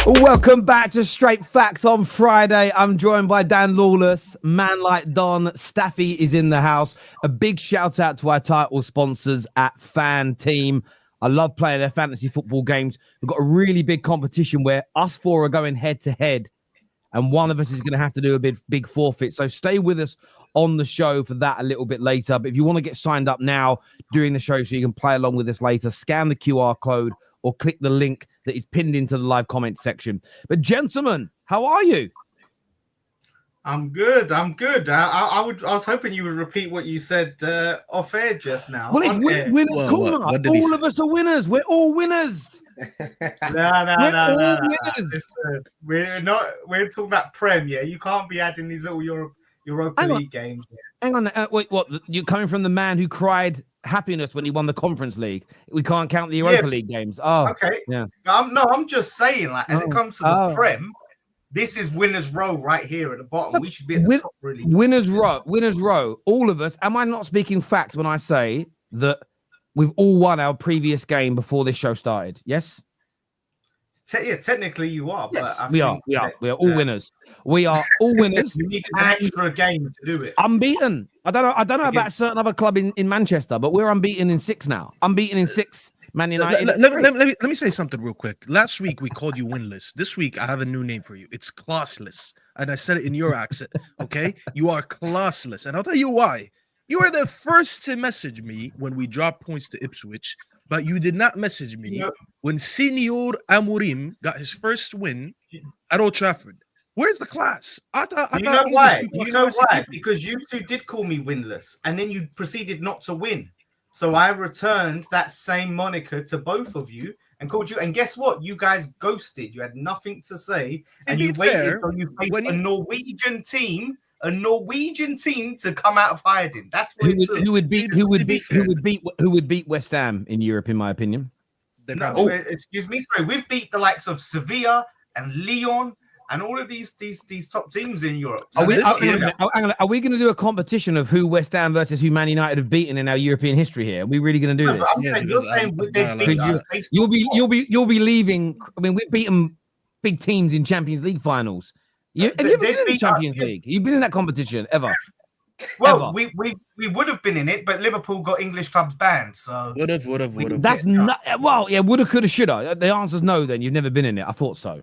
Welcome back to Straight Facts on Friday. I'm joined by Dan Lawless, Man Like Don. Staffy is in the house. A big shout out to our title sponsors at FanTeam. I love playing their fantasy football games. We've got a really big competition where us four are going head to head, and one of us is going to have to do a big forfeit. So stay with us on the show for that a little bit later. But if you want to get signed up now during the show so you can play along with us later, scan the QR code or click the link that is pinned into the live comment section. But gentlemen, how are you? I'm good. I was hoping you would repeat what you said off air just now. Well, it's winners corner. All of us are winners. We're all winners. No. We're not. We're talking about Prem. Yeah, you can't be adding these little Europa League games. Hang on. Wait, what? You're coming from the man who cried happiness when he won the Conference League. We can't count the Europa League games. Oh, okay. Yeah. I'm just saying, like, as it comes to the Prem, this is winners row right here at the bottom. We should be at the top, really. Winners row. All of us. Am I not speaking facts when I say that we've all won our previous game before this show started? Yes. Technically you are, yes, but we are all winners. We are all winners. You need an extra game to do it. Unbeaten. I don't know about a certain other club in Manchester, but we're unbeaten in 6 now. Unbeaten in 6. Man United. Let me say something real quick. Last week we called you winless. This week I have a new name for you. It's classless, and I said it in your accent. Okay, you are classless, and I'll tell you why. You were the first to message me when we dropped points to Ipswich, but you did not message me when Senior Amorim got his first win at Old Trafford. Where's the class? You know why? Because you two did call me winless, and then you proceeded not to win. So I returned that same moniker to both of you and called you. And guess what? You guys ghosted. You had nothing to say, and you waited until you faced a Norwegian team. A Norwegian team to come out of hiding. That's what who would beat West Ham in Europe, in my opinion. Excuse me. Sorry, we've beat the likes of Sevilla and Lyon and all of these top teams in Europe. Are we going to do a competition of who West Ham versus who Man United have beaten in our European history here? Are we really going to do this? You'll be leaving. I mean, we've beaten big teams in Champions League finals. Have you ever been in the Champions League? You've been in that competition ever? Well, we would have been in it, but Liverpool got English clubs banned. So would have. That's not. Well, yeah, woulda, coulda, shoulda. The answer's no. Then you've never been in it. I thought so.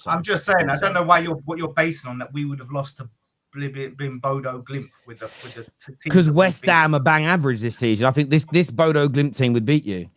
I'm just saying. I don't know why what you're basing on that we would have lost to Bodo Glimt with the because West Ham are bang average this season. I think this Bodo Glimt team would beat you.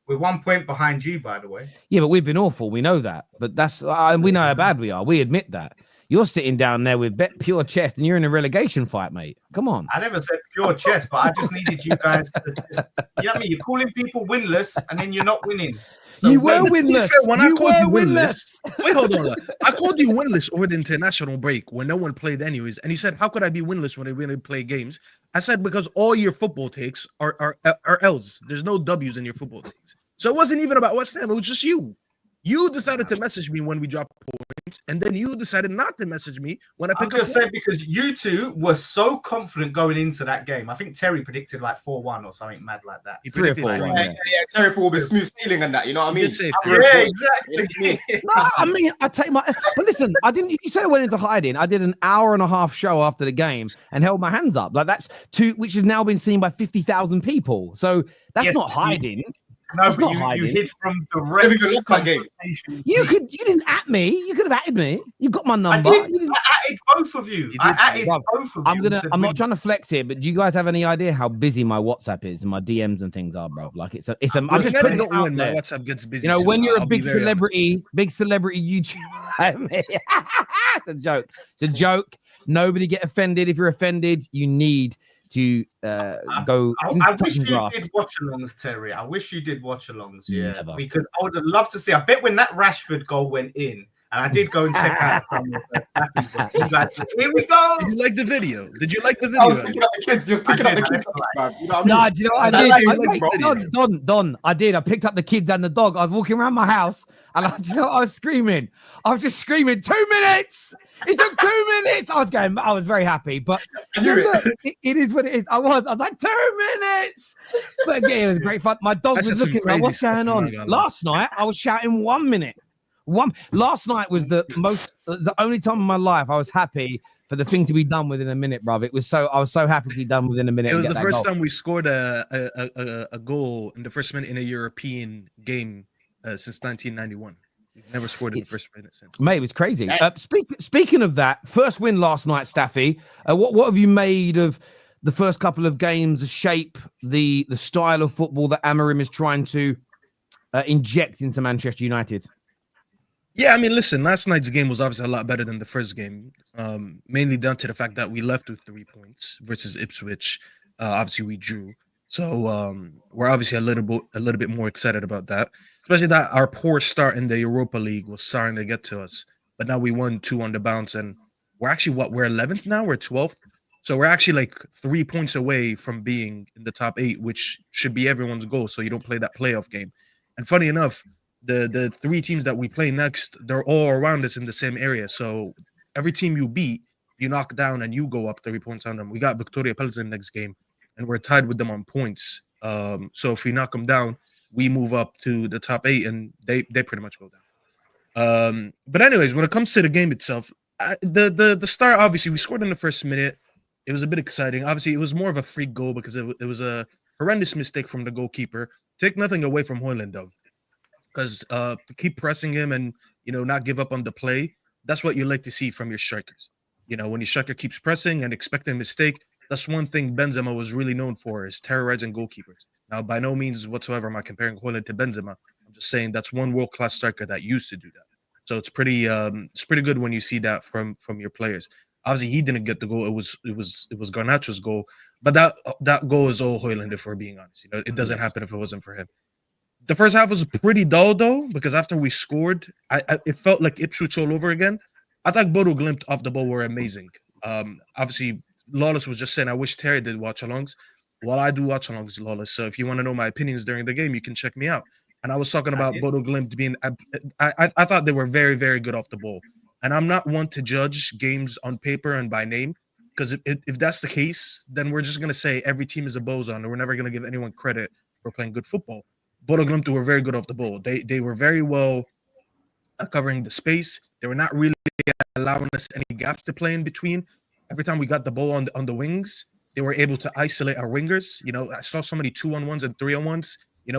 We're 1 point behind you, by the way. Yeah, but we've been awful. We know that. But that's we know how bad we are. We admit that. You're sitting down there with pure chest, and you're in a relegation fight, mate. Come on. I never said pure chest, but I just needed you guys to you know what I mean? You're calling people winless, and then you're not winning. So you were winless. When I called you winless. Wait, hold on. I called you winless over the international break when no one played anyways. And you said, how could I be winless when I really play games? I said, because all your football takes are L's. There's no W's in your football takes. So it wasn't even about West Ham. It was just you. You decided to message me when we dropped points, and then you decided not to message me when I picked up. I just said because you two were so confident going into that game. I think Terry predicted like 4-1 or something mad like that. He predicted 4-1. Yeah, Terry will be smooth sailing and that. You know what I mean? Yeah, exactly. No, I mean, I take my. But listen, I didn't. You said I went into hiding. I did an hour and a half show after the game and held my hands up. Like that's which has now been seen by 50,000 people. So that's not hiding. No, but you hid from the rest of the game. You didn't at me. You could have atted me. You got my number. I atted both of you. Both of you. I'm not trying to flex here, but do you guys have any idea how busy my WhatsApp is and my DMs and things are, bro? Like it's a. I'm just putting it out there. WhatsApp gets busy. You know, when you're a big celebrity YouTuber like me, it's a joke. It's a joke. Nobody get offended. If you're offended, you need to go. I wish you did watch alongs, Terry. I wish you did watch alongs, because I would have loved to see. I bet when that Rashford goal went in, and I did go and check out some of the here we go. Did you like the video? Did you like the video? I was picking up the kids. Just picking up the kids. You know what I mean? No, do you know what I did? Don, I did. I picked up the kids and the dog. I was walking around my house, and do you know what I was screaming? I was just screaming, 2 minutes! It took 2 minutes! I was very happy, but it is what it is. I was like, 2 minutes! But again, it was great fun. My dog was looking like, what's going on? Last night, I was shouting 1 minute. Last night was the only time in my life I was happy for the thing to be done within a minute, bruv. I was so happy to be done within a minute. It was the first time we scored a goal in the first minute in a European game since 1991. We've never scored in the first minute since. Mate, it was crazy. Speaking of that, first win last night, Staffy. What have you made of the first couple of games shape the style of football that Amorim is trying to inject into Manchester United? Yeah, I mean, listen, last night's game was obviously a lot better than the first game, mainly down to the fact that we left with 3 points versus Ipswich. Obviously, we drew. So we're obviously a little bit more excited about that, especially that our poor start in the Europa League was starting to get to us. But now we won 2 on the bounce, and we're actually, we're 11th now? We're 12th? So we're actually like 3 points away from being in the top 8, which should be everyone's goal, so you don't play that playoff game. And funny enough, the 3 teams that we play next, they're all around us in the same area. So every team you beat, you knock down and you go up 3 points on them. We got Victoria Pilsen next game, and we're tied with them on points. So if we knock them down, we move up to the top 8, and they pretty much go down. But anyways, when it comes to the game itself, the start, obviously, we scored in the first minute. It was a bit exciting. Obviously, it was more of a free goal because it was a horrendous mistake from the goalkeeper. Take nothing away from Højlund, though, because to keep pressing him and, not give up on the play, that's what you like to see from your strikers. When your striker keeps pressing and expecting a mistake, that's one thing Benzema was really known for, is terrorizing goalkeepers. Now, by no means whatsoever am I comparing Højlund to Benzema. I'm just saying that's one world-class striker that used to do that. So it's pretty good when you see that from your players. Obviously, he didn't get the goal. It was Garnacho's goal, but that goal is all Højlund, if we're being honest. It doesn't happen if it wasn't for him. The first half was pretty dull, though, because after we scored, it felt like Ipswich all over again. I thought Bodo Glimt off the ball were amazing. Obviously, Lawless was just saying, I wish Terry did watch-alongs. Well, I do watch-alongs, Lawless. So if you want to know my opinions during the game, you can check me out. And I was talking about Bodo Glimt being – I thought they were very, very good off the ball. And I'm not one to judge games on paper and by name, because if that's the case, then we're just going to say every team is a boson, and we're never going to give anyone credit for playing good football. Bodo Glimt were very good off the ball. They were very well covering the space. They were not really allowing us any gaps to play in between. Every time we got the ball on the wings, they were able to isolate our wingers. I saw so many 2-on-1s and 3-on-1s,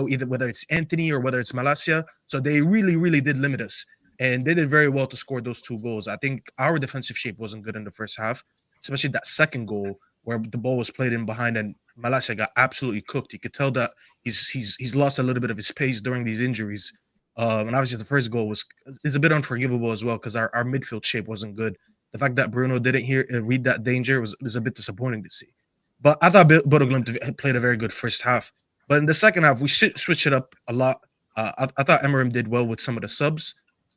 either whether it's Anthony or whether it's Malacia. So they really, really did limit us. And they did very well to score those 2 goals. I think our defensive shape wasn't good in the first half, especially that second goal where the ball was played in behind and Malacia got absolutely cooked. You could tell that he's lost a little bit of his pace during these injuries. And obviously the first goal is a bit unforgivable as well, because our midfield shape wasn't good. The fact that Bruno didn't read that danger was a bit disappointing to see. But I thought Bodo Glimt played a very good first half. But in the second half, we switched it up a lot. I thought Amorim did well with some of the subs.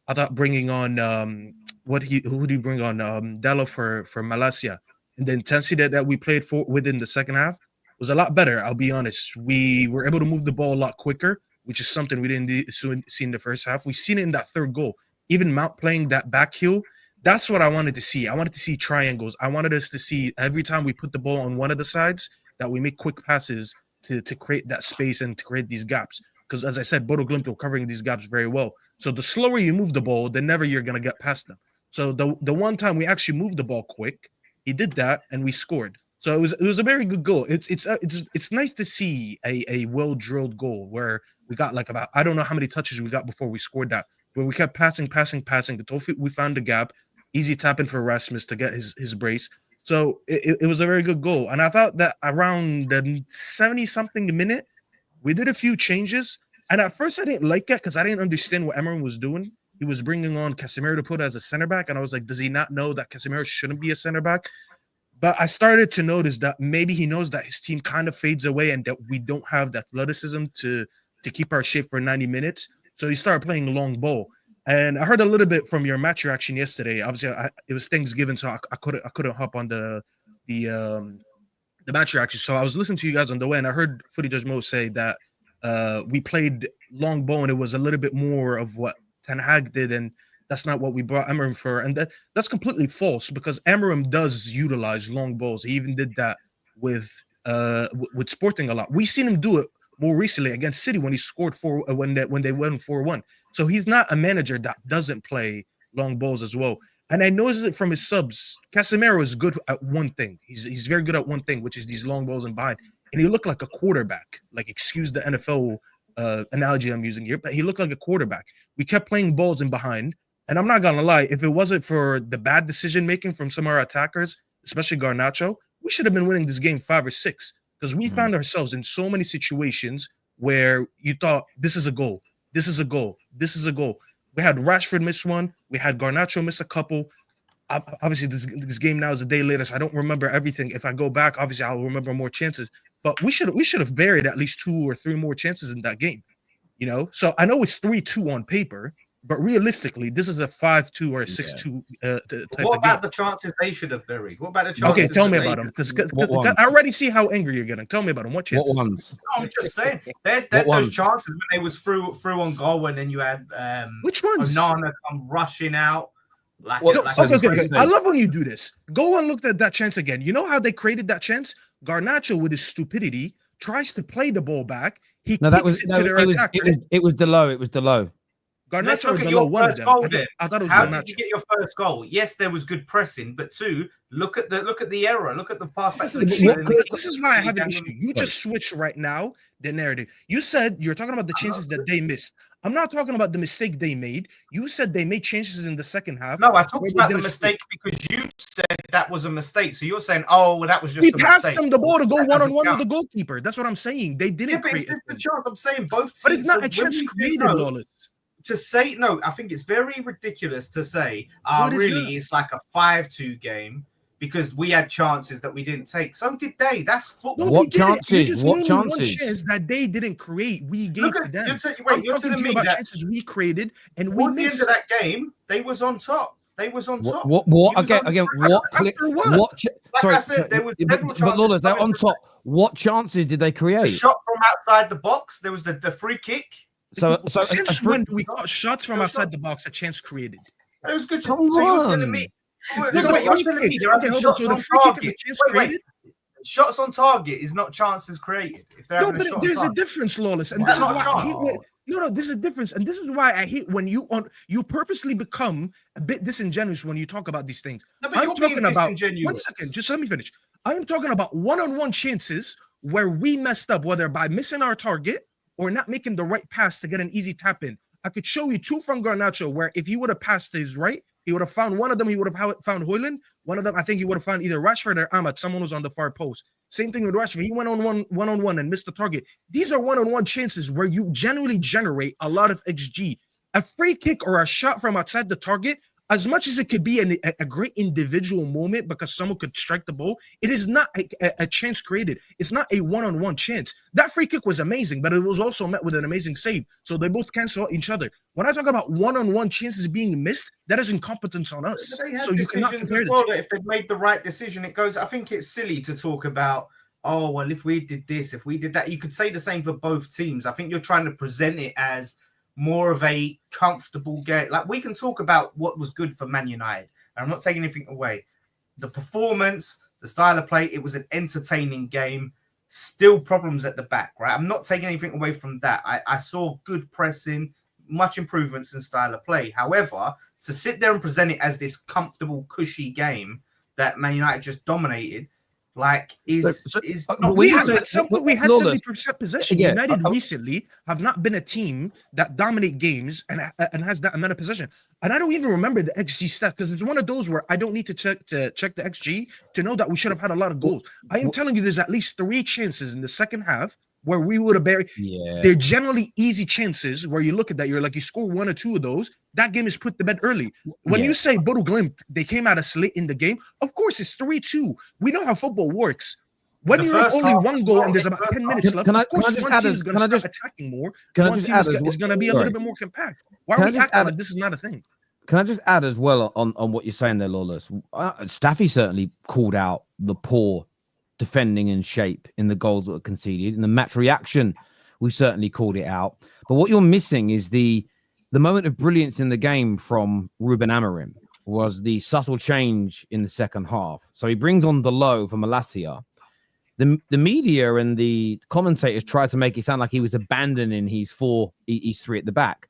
I thought bringing on who did he bring on? Dallo for Malacia, and the intensity that we played for within the second half was a lot better. I'll be honest. We were able to move the ball a lot quicker, which is something we didn't see in the first half. We've seen it in that third goal. Even Mount playing that back heel, that's what I wanted to see. I wanted to see triangles. I wanted us to see every time we put the ball on one of the sides that we make quick passes to create that space and to create these gaps. Because as I said, Bodo Glimt were covering these gaps very well. So the slower you move the ball, the never you're going to get past them. So the one time we actually moved the ball quick, he did that and we scored. So it was a very good goal. It's nice to see a well-drilled goal where we got like about, I don't know how many touches we got before we scored that, where we kept passing. We found the gap, easy tapping for Rasmus to get his brace. So it was a very good goal. And I thought that around the 70-something minute, we did a few changes. And at first I didn't like it because I didn't understand what Emery was doing. He was bringing on Casemiro to put as a center back. And I was like, does he not know that Casemiro shouldn't be a center back? But I started to notice that maybe he knows that his team kind of fades away and that we don't have the athleticism to keep our shape for 90 minutes. So he started playing long ball. And I heard a little bit from your match reaction yesterday. Obviously, it was Thanksgiving, so I couldn't hop on the match reaction. So I was listening to you guys on the way, and I heard Footy Judge Mo say that we played long ball, and it was a little bit more of what Ten Hag did, and that's not what we brought Amorim for. And that's completely false because Amorim does utilize long balls. He even did that with Sporting a lot. We've seen him do it more recently against City when he scored when they went 4-1. So he's not a manager that doesn't play long balls as well. And I noticed it from his subs. Casemiro is good at one thing. He's very good at one thing, which is these long balls and behind. And he looked like a quarterback. Like, excuse the NFL analogy I'm using here, but he looked like a quarterback. We kept playing balls in behind. And I'm not gonna lie, if it wasn't for the bad decision making from some of our attackers, especially Garnacho, we should have been winning this game 5 or 6, because we found ourselves in so many situations where you thought, this is a goal, this is a goal, this is a goal. We had Rashford miss one, we had Garnacho miss a couple. Obviously, this game now is a day later, so I don't remember everything. If I go back, obviously I'll remember more chances. But we should have buried at least 2 or 3 more chances in that game. You know, so I know it's 3-2 on paper, but realistically, this is a 5-2 or a 6-2 type What of game. about the chances they should have buried? What about the chances? Okay, tell me about them, because I already see how angry you're getting. Tell me about them. What chances? What ones? No, I'm just saying. Those chances when they was through on goal, and then you had which ones? Onana come rushing out. Okay. I love when you do this. Go and look at that chance again. You know how they created that chance? Garnacho, with his stupidity, tries to play the ball back. He kicks it to their attacker. It was Delo. It was Delo. Let's look at your first goal then. I thought it was How Garnacho. did you get your first goal? Yes, there was good pressing, but 2, look at the error. Look at the pass back to the keeper. This is why I have an issue. You just switched right now the narrative. You said you're talking about the chances that they missed. I'm not talking about the mistake they made. You said they made chances in the second half. No, I talked about the mistake because you said that was a mistake. So you're saying, oh, well, that was just a mistake. He passed them the ball to go one-on-one with the goalkeeper. That's what I'm saying. They didn't create it. It's a chance. I'm saying both teams. But it's not a chance created, Lawless. To say, no, I think it's very ridiculous to say, really, it's like a 5-2 game because we had chances that we didn't take. So did they. That's football. What chances? What chances? One chance that they didn't create, we gave to them. You're telling me about that chances we created, and we missed. At the end of that game, they was on top. They was on top. What again? What? Like I said, there was several chances. But Lawless, they're on top. What chances did they create? The shot from outside the box. There was the free kick. So since when do we got shots from outside the box a chance created? It was good. Come so on. You're telling me. You're telling me there are shots on target. Wait. Shots on target is not chances created. If they're there's a difference, Lawless, and this is why I hate. No, there's a difference, and this is why I hate when you purposely become a bit disingenuous when you talk about these things. No, I'm talking about 1 second. Just let me finish. I am talking about one-on-one chances where we messed up, whether by missing our target or not making the right pass to get an easy tap in. I could show you 2 from Garnacho where if he would have passed to his right, he would have found one of them. He would have found Højlund. One of them, I think he would have found either Rashford or Ahmad. Someone was on the far post. Same thing with Rashford. He went on one-on-one and missed the target. These are one-on-one chances where you genuinely generate a lot of XG. A free kick or a shot from outside the target, as much as it could be a great individual moment because someone could strike the ball, it is not a chance created. It's not a one-on-one chance. That free kick was amazing, but it was also met with an amazing save. So they both cancel each other. When I talk about one-on-one chances being missed, that is incompetence on us. So you cannot compare the two. If they've made the right decision, it goes. I think it's silly to talk about, oh, well, if we did this, if we did that. You could say the same for both teams. I think you're trying to present it as more of a comfortable game. Like, we can talk about what was good for Man United. And I'm not taking anything away. The performance, the style of play, it was an entertaining game. Still problems at the back, right? I'm not taking anything away from that. I saw good pressing, much improvements in style of play. However, to sit there and present it as this comfortable, cushy game that Man United just dominated, like, we had 70% possession. United recently have not been a team that dominate games and has that amount of possession. And I don't even remember the XG stat because it's one of those where I don't need to check the XG to know that we should have had a lot of goals. I am telling you, there's at least 3 chances in the second half where we would have buried. Yeah. They're generally easy chances where you look at that, you're like, you score 1 or 2 of those, that game is put to bed early. When you say Bodo Glimt, they came out as late in the game, of course it's 3-2. We know how football works. When you're up only 1 goal and there's about 10 minutes left, of course one team is going to start attacking more. One team is going to be a little bit more compact. Why are we acting like this is not a thing? Can I just add as well on what you're saying there, Lawless? Staffy certainly called out the poor defending in shape in the goals that were conceded. In the match reaction, we certainly called it out. But what you're missing is the moment of brilliance in the game from Ruben Amorim was the subtle change in the second half. So he brings on the low for Malacia. the media and the commentators tried to make it sound like he was abandoning his 3 at the back.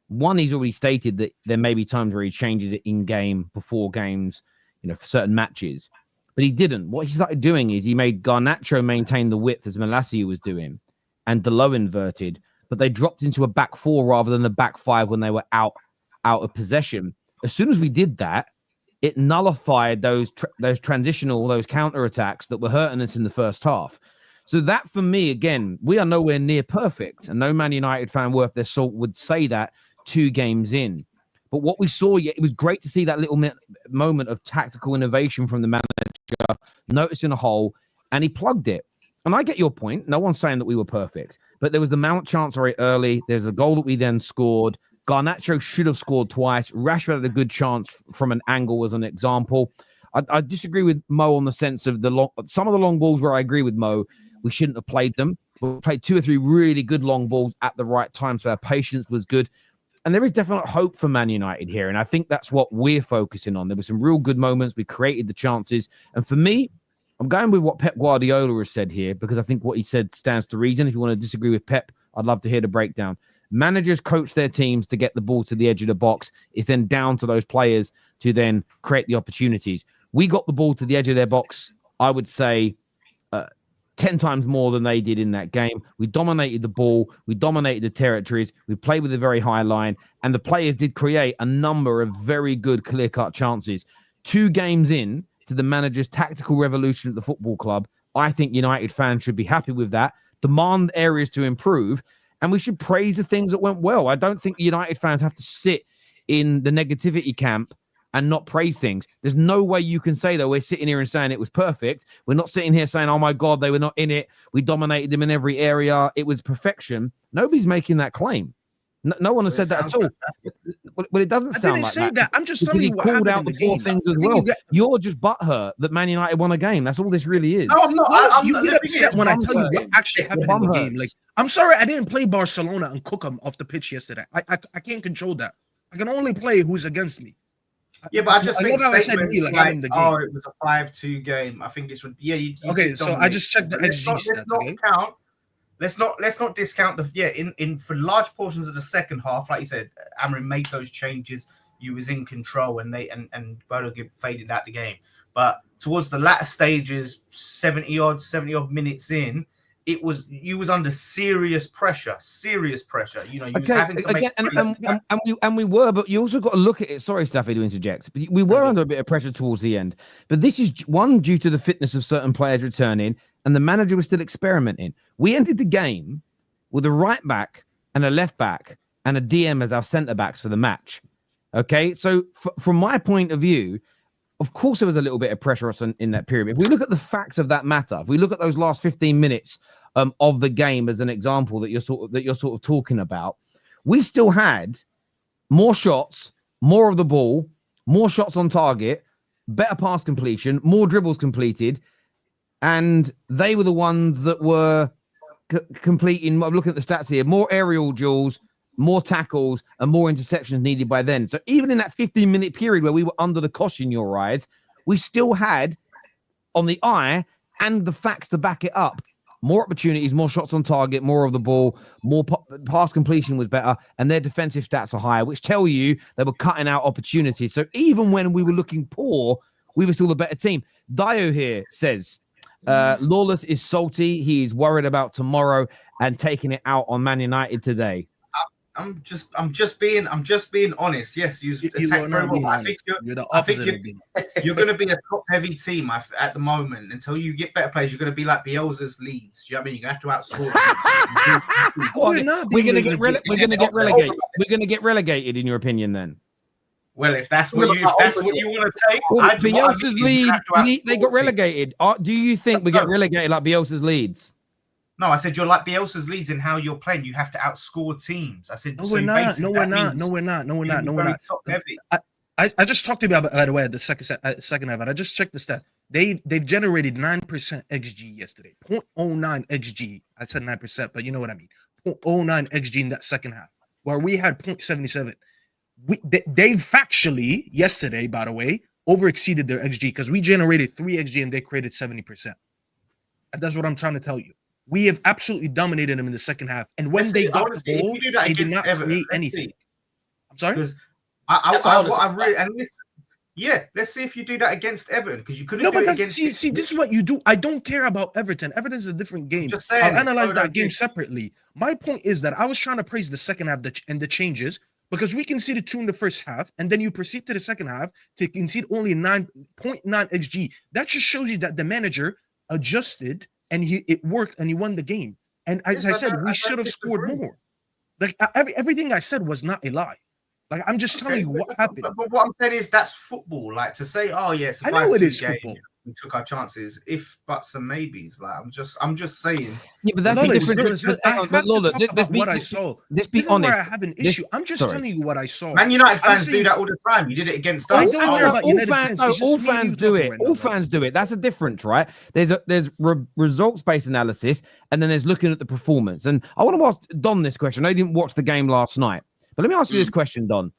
One, he's already stated that there may be times where he changes it in game, before games, for certain matches. But he didn't. What he started doing is he made Garnacho maintain the width as Malacia was doing and Delo inverted, but they dropped into a back 4 rather than a back 5 when they were out of possession. As soon as we did that, it nullified those transitional, those counter-attacks that were hurting us in the first half. So that, for me, again, we are nowhere near perfect. And no Man United fan worth their salt would say that 2 games in. But what we saw, it was great to see that little moment of tactical innovation from the manager, noticing a hole, and he plugged it. And I get your point. No one's saying that we were perfect. But there was the Mount chance very early. There's a goal that we then scored. Garnacho should have scored twice. Rashford had a good chance from an angle as an example. I disagree with Mo on the sense of some of the long balls where I agree with Mo. We shouldn't have played them. We played 2 or 3 really good long balls at the right time, so our patience was good. And there is definite hope for Man United here, and I think that's what we're focusing on. There were some real good moments. We created the chances. And for me, I'm going with what Pep Guardiola has said here, because I think what he said stands to reason. If you want to disagree with Pep, I'd love to hear the breakdown. Managers coach their teams to get the ball to the edge of the box. It's then down to those players to then create the opportunities. We got the ball to the edge of their box, I would say, 10 times more than they did in that game. We dominated the ball. We dominated the territories. We played with a very high line. And the players did create a number of very good clear-cut chances. 2 games in to the manager's tactical revolution at the football club, I think United fans should be happy with that. Demand areas to improve. And we should praise the things that went well. I don't think United fans have to sit in the negativity camp and not praise things. There's no way you can say that we're sitting here and saying it was perfect. We're not sitting here saying, oh my God, they were not in it. We dominated them in every area. It was perfection. Nobody's making that claim. No one has said that at all. Well, it doesn't sound like that. I'm just telling you what called happened out in the the game. things as well. You're just butthurt that Man United won a game. That's all this really is. No, I'm not. You get upset when I tell you what actually happened in the game. Like, I'm sorry, I didn't play Barcelona and cook them off the pitch yesterday. I can't control that. I can only play who's against me. Yeah, but I just think statements like I'm in the game. Oh, it was a 5-2 game. I think it's you okay. So I just checked the XG stats. Okay. Let's not discount in for large portions of the second half, like you said, Amrin made those changes. You was in control, and Bodo faded out the game. But towards the latter stages, 70 odd minutes in, you was under serious pressure. You know, you was having to make and we were, but you also got to look at it. Sorry, Staffy, to interject, but we were under a bit of pressure towards the end. But this is one due to the fitness of certain players returning, and the manager was still experimenting. We ended the game with a right back and a left back and a DM as our centre backs for the match. Okay, so from my point of view, of course, there was a little bit of pressure in that period. If we look at the facts of that matter, if we look at those last 15 minutes of the game as an example that you're sort of talking about, we still had more shots, more of the ball, more shots on target, better pass completion, more dribbles completed, and they were the ones that were completing. I'm looking at the stats here: more aerial duels, more tackles, and more interceptions needed by then. So even in that 15-minute period where we were under the cosh in your eyes, we still had on the eye and the facts to back it up. More opportunities, more shots on target, more of the ball, more pass completion was better, and their defensive stats are higher, which tell you they were cutting out opportunities. So even when we were looking poor, we were still the better team. Dio here says, Lawless is salty. He is worried about tomorrow and taking it out on Man United today. I'm just being honest. Yes, you attack very well. I think you're going to be a top-heavy team at the moment. Until you get better players, you're going to be like Bielsa's Leeds. Do you know what I mean? You're going to have to outscore. We're going to get relegated, in your opinion, then. Well, if that's what you want to take, Bielsa's Leeds, they got relegated. Do you think we get relegated like Bielsa's Leeds? No, I said you're like Bielsa's Leeds in how you're playing. You have to outscore teams. I said no, we're not. No, we're not. Top heavy. I just talked to you about, by the way, the second half, and I just checked the stats. They've generated 9% XG yesterday. 0.09 XG. I said 9%, but you know what I mean. 0.09 XG in that second half, where we had 0.77. They factually yesterday, by the way, over exceeded their XG because we generated 3 XG and they created 70%. And that's what I'm trying to tell you. We have absolutely dominated them in the second half. And when they got the goal, they did not create anything. I'm sorry? Because I really, and listen, yeah, let's see if you do that against Everton, because you couldn't do it against. See, this is what you do. I don't care about Everton. Everton's a different game. Just saying, I'll analyze that game separately. My point is that I was trying to praise the second half and the changes, because we conceded 2 in the first half, and then you proceed to the second half to concede only 9.9 XG. That just shows you that the manager adjusted and it worked and he won the game. And as I said, we should have scored more. Like everything I said was not a lie. Like I'm just telling you what happened. But what I'm saying is that's football. Like to say, oh yeah, it's a 5-2 I know it is game. football. We took our chances, if buts and maybes. Like I'm just saying. Yeah, but that's the difference. What I saw. Let's be honest. Where I have an issue. I'm just telling you what I saw. Man United fans do that all the time. You did it against us. All fans do it. All fans do it. That's a difference, right? There's results-based analysis, and then there's looking at the performance. And I want to ask Don this question. I didn't watch the game last night, but let me ask you this question, Don.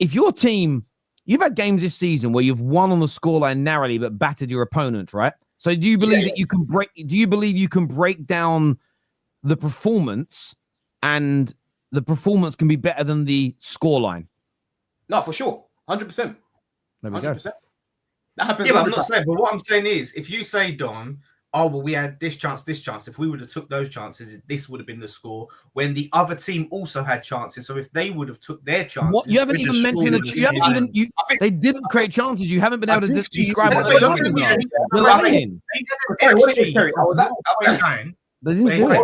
If your team, you've had games this season where you've won on the scoreline narrowly but battered your opponents, right? So do you believe that you can break? Do you believe you can break down the performance, and the performance can be better than the scoreline? No, for sure, 100%. There we go. 100%. That happens. Yeah, but I'm not saying. But what I'm saying is, if you say, Don, oh well, we had this chance. If we would have took those chances, this would have been the score. When the other team also had chances, so if they would have took their chances, what you haven't even mentioned. They didn't create chances. You haven't been able to describe what they're doing. They didn't do it.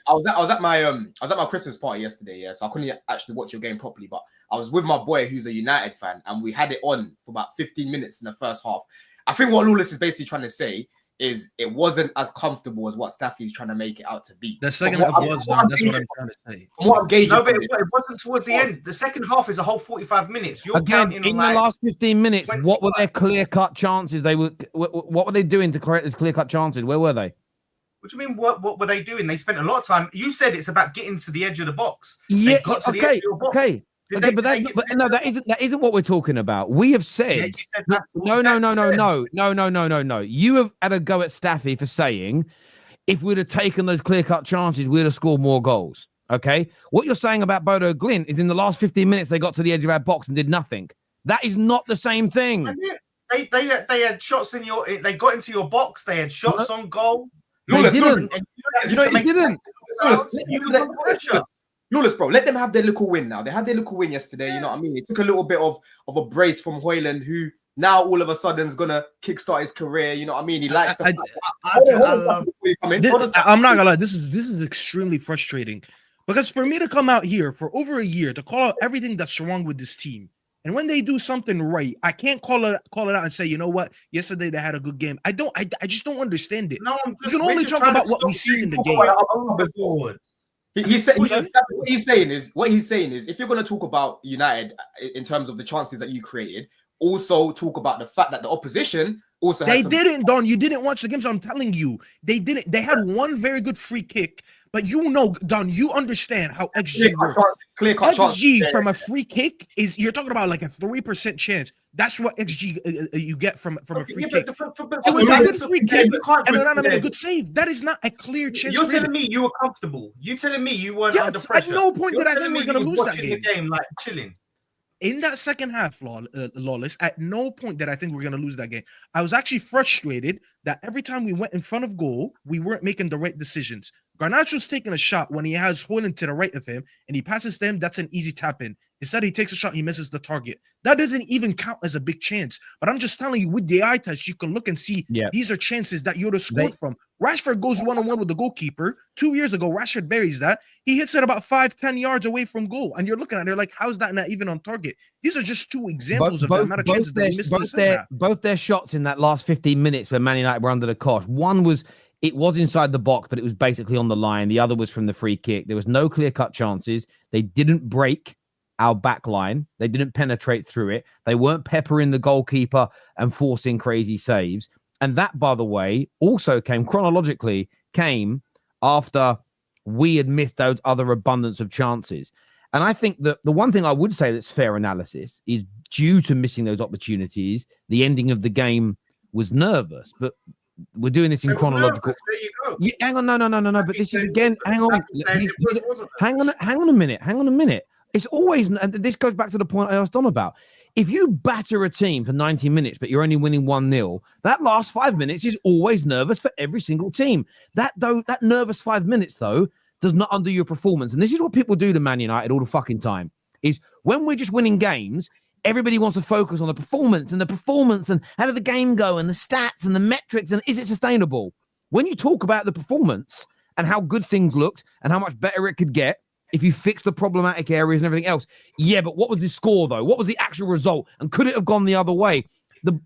I was at my Christmas party yesterday, yeah. So I couldn't actually watch your game properly, but I was with my boy who's a United fan, and we had it on for about 15 minutes in the first half. I think what Lawless is basically trying to say is it wasn't as comfortable as what Staffy's trying to make it out to be. The second half was done. That's what I'm trying to say. What I'm gauging. No, but it wasn't towards the end. The second half is a whole 45 minutes. You're again in the last 15 minutes. 25. What were their clear-cut chances? What were they doing to create those clear-cut chances? Where were they? What do you mean? What were they doing? They spent a lot of time. You said it's about getting to the edge of the box. Yeah. Okay. But that isn't what we're talking about. We have said no. You have had a go at Staffy for saying if we'd have taken those clear-cut chances, we'd have scored more goals. Okay, what you're saying about Bodo Glimt is in the last 15 minutes they got to the edge of our box and did nothing. That is not the same thing. They had shots in your. They got into your box. They had shots on goal. They didn't. Lawless, bro, let them have their little win now. They had their little win yesterday, you know what I mean? It took a little bit of a brace from Højlund, who now all of a sudden is going to kickstart his career, you know what I mean? He likes to... I'm not going to lie, this is extremely frustrating. Because for me to come out here for over a year to call out everything that's wrong with this team, and when they do something right, I can't call it out and say, you know what, yesterday they had a good game. I just don't understand it. No, you can only talk about what we see in the game. What he's saying is if you're going to talk about United in terms of the chances that you created, also talk about the fact that the opposition also didn't, Don. You didn't watch the game, so I'm telling you, they didn't. They had one very good free kick, but you know, Don, you understand how XG works. XG from a free kick is you're talking about like a 3% chance. That's what XG you get from a free kick. It was a good free kick, and Onana made a good save. That is not a clear chance. You're telling me you were comfortable. You're telling me you weren't under pressure. At no point did I think we were going to lose that game. The game like chilling. In that second half, Lawless, at no point did I think we were going to lose that game. I was actually frustrated that every time we went in front of goal, we weren't making the right decisions. Garnacho's taking a shot when he has Højlund to the right of him, and he passes to him. That's an easy tap-in. Instead, he takes a shot, he misses the target. That doesn't even count as a big chance. But I'm just telling you, with the eye test, you can look and see these are chances that you would have scored from. Rashford goes one-on-one with the goalkeeper. 2 years ago, Rashford buries that. He hits it about 5-10 yards away from goal. And you're looking at it like, how's that not even on target? These are just two examples of the amount of chances that we missed. Both their shots in that last 15 minutes when Man United were under the cosh. One was, it was inside the box, but it was basically on the line. The other was from the free kick. There was no clear-cut chances. They didn't break our back line. They didn't penetrate through it. They weren't peppering the goalkeeper and forcing crazy saves. And that, by the way, also chronologically came after we had missed those other abundance of chances. And I think that the one thing I would say that's fair analysis is due to missing those opportunities, the ending of the game was nervous. But we're doing this in It was chronological. nervous. There you go. Yeah, hang on, no. But this is again. Hang on. Wasn't Hang on a minute. It's always, and this goes back to the point I asked on about. If you batter a team for 90 minutes, but you're only winning 1-0, that last 5 minutes is always nervous for every single team. That nervous 5 minutes, though, does not undo your performance. And this is what people do to Man United all the fucking time, is when we're just winning games, everybody wants to focus on the performance and how did the game go and the stats and the metrics and is it sustainable? When you talk about the performance and how good things looked and how much better it could get, if you fix the problematic areas and everything else. Yeah, but what was the score, though? What was the actual result? And could it have gone the other way? The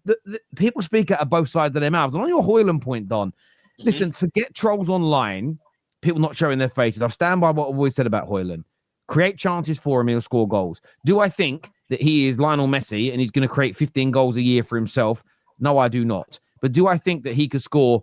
people speak out of both sides of their mouths. And on your Højlund point, Don, listen, forget trolls online, people not showing their faces. I'll stand by what I've always said about Højlund. Create chances for him, he'll score goals. Do I think that he is Lionel Messi and he's going to create 15 goals a year for himself? No, I do not. But do I think that he could score?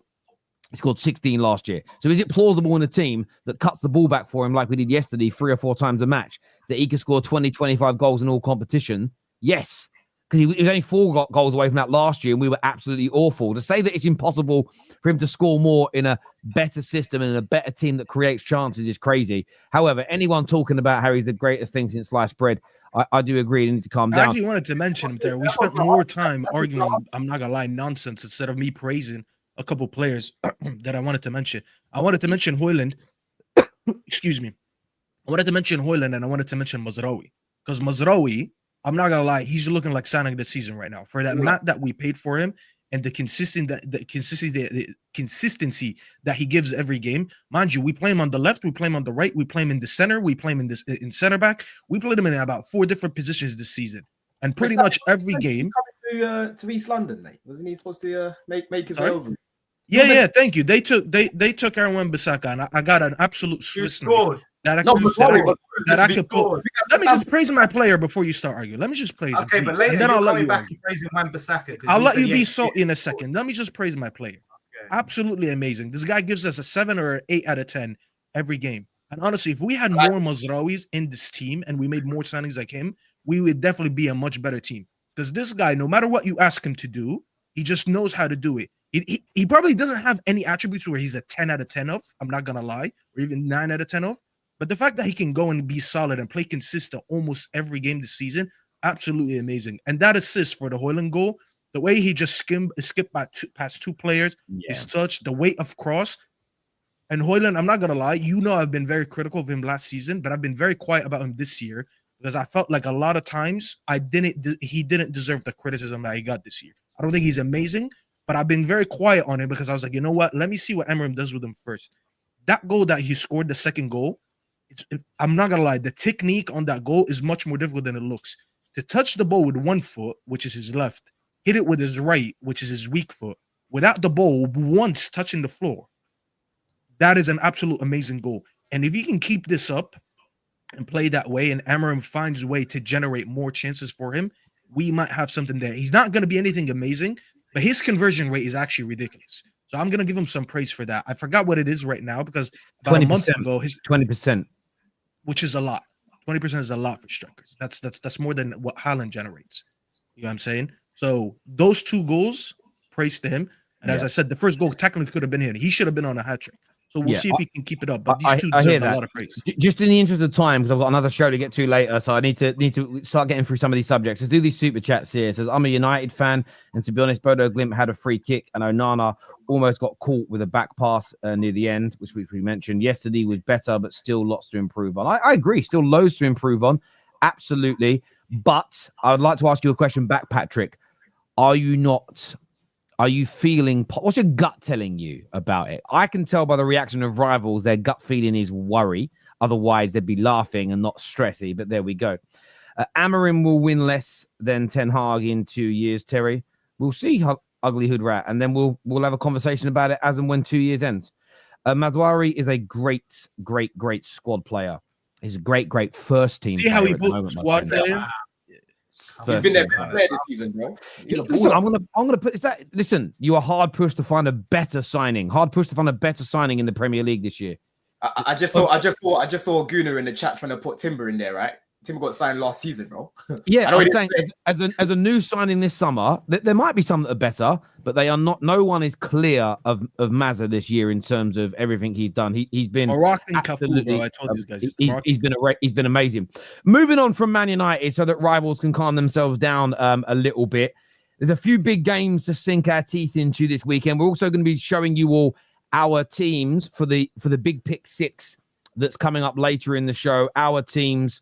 He scored 16 last year. So is it plausible in a team that cuts the ball back for him like we did yesterday 3 or 4 times a match that he could score 20, 25 goals in all competition? Yes. Because he was only 4 goals away from that last year and we were absolutely awful. To say that it's impossible for him to score more in a better system and in a better team that creates chances is crazy. However, anyone talking about how he's the greatest thing since sliced bread, I do agree. You need to calm down. I actually wanted to mention him there. We spent more time arguing, I'm not going to lie, nonsense instead of me praising a couple players that I wanted to mention. I wanted to mention Højlund. Excuse me. I wanted to mention Højlund and I wanted to mention Mazraoui. Because Mazraoui, I'm not gonna lie, he's looking like signing this season right now. For that amount that we paid for him and the consistency that he gives every game. Mind you, we play him on the left, we play him on the right, we play him in the center, we play him in center back. We played him in about 4 different positions this season. And pretty much every game. To East London, mate. Wasn't he supposed to make his way over? Yeah, thank you. They took Aaron Wan-Bissaka, and I got an absolute Swiss knife that I could put. Let me just praise my player before you start arguing. Let me just praise him. Okay, but later, and then I'll let you back and praising Wan-Bissaka. I'll let you be salty in a second. Let me just praise my player. Okay. Absolutely amazing. This guy gives us a 7 or 8 out of 10 every game. And honestly, if we had more Mazraouis in this team and we made more signings like him, we would definitely be a much better team. Because this guy, no matter what you ask him to do, he just knows how to do it. He probably doesn't have any attributes where he's a 10 out of 10 of, I'm not going to lie, or even 9 out of 10 of. But the fact that he can go and be solid and play consistent almost every game this season, absolutely amazing. And that assist for the Højlund goal, the way he just skipped past 2 players, his touch, the weight of cross. And Højlund, I'm not going to lie, I've been very critical of him last season, but I've been very quiet about him this year because I felt like a lot of times he didn't deserve the criticism that he got this year. I don't think he's amazing, but I've been very quiet on him because I was like, you know what? Let me see what Amorim does with him first. That goal that he scored, the second goal, I'm not going to lie, the technique on that goal is much more difficult than it looks. To touch the ball with 1 foot, which is his left, hit it with his right, which is his weak foot, without the ball once touching the floor, that is an absolute amazing goal. And if he can keep this up and play that way and Amorim finds a way to generate more chances for him, we might have something there. He's not going to be anything amazing, but his conversion rate is actually ridiculous. So I'm going to give him some praise for that. I forgot what it is right now because about 20%, a month ago, his 20%, which is a lot. 20% is a lot for strikers. That's more than what Haaland generates. You know what I'm saying? So those 2 goals, praise to him. And as I said, the first goal technically could have been him. He should have been on a hat trick. So we'll see if he can keep it up. But these 2 deserve a lot of praise. Just in the interest of time, because I've got another show to get to later, so I need to start getting through some of these subjects. Let's do these super chats here. It says, I'm a United fan, and to be honest, Bodo Glimt had a free kick, and Onana almost got caught with a back pass near the end, which we mentioned. Yesterday was better, but still lots to improve on. I agree, still loads to improve on. Absolutely. But I would like to ask you a question back, Patrick. Are you feeling, what's your gut telling you about it? I can tell by the reaction of rivals, their gut feeling is worry. Otherwise, they'd be laughing and not stressy. But there we go. Amorim will win less than Ten Hag in 2 years, Terry. We'll see, Ugly Hood Rat. And then we'll have a conversation about it as and when 2 years ends. Mazraoui is a great squad player. He's a great first team. See how he put squad player? He's been their best player this season, bro. Listen, I'm gonna put that. Listen, you are hard pushed to find a better signing. Hard pushed to find a better signing in the Premier League this year. I just saw Gunnar in the chat trying to put Timber in there, right? Timber got signed last season, bro. Yeah, I'm saying as a new signing this summer, there might be some that are better, but they are not. No one is clear of Maza this year in terms of everything he's done. He's been Moroccan absolutely. Cafu, bro. I told these guys He's been amazing. Moving on from Man United, so that rivals can calm themselves down a little bit. There's a few big games to sink our teeth into this weekend. We're also going to be showing you all our teams for the big pick 6 that's coming up later in the show. Our teams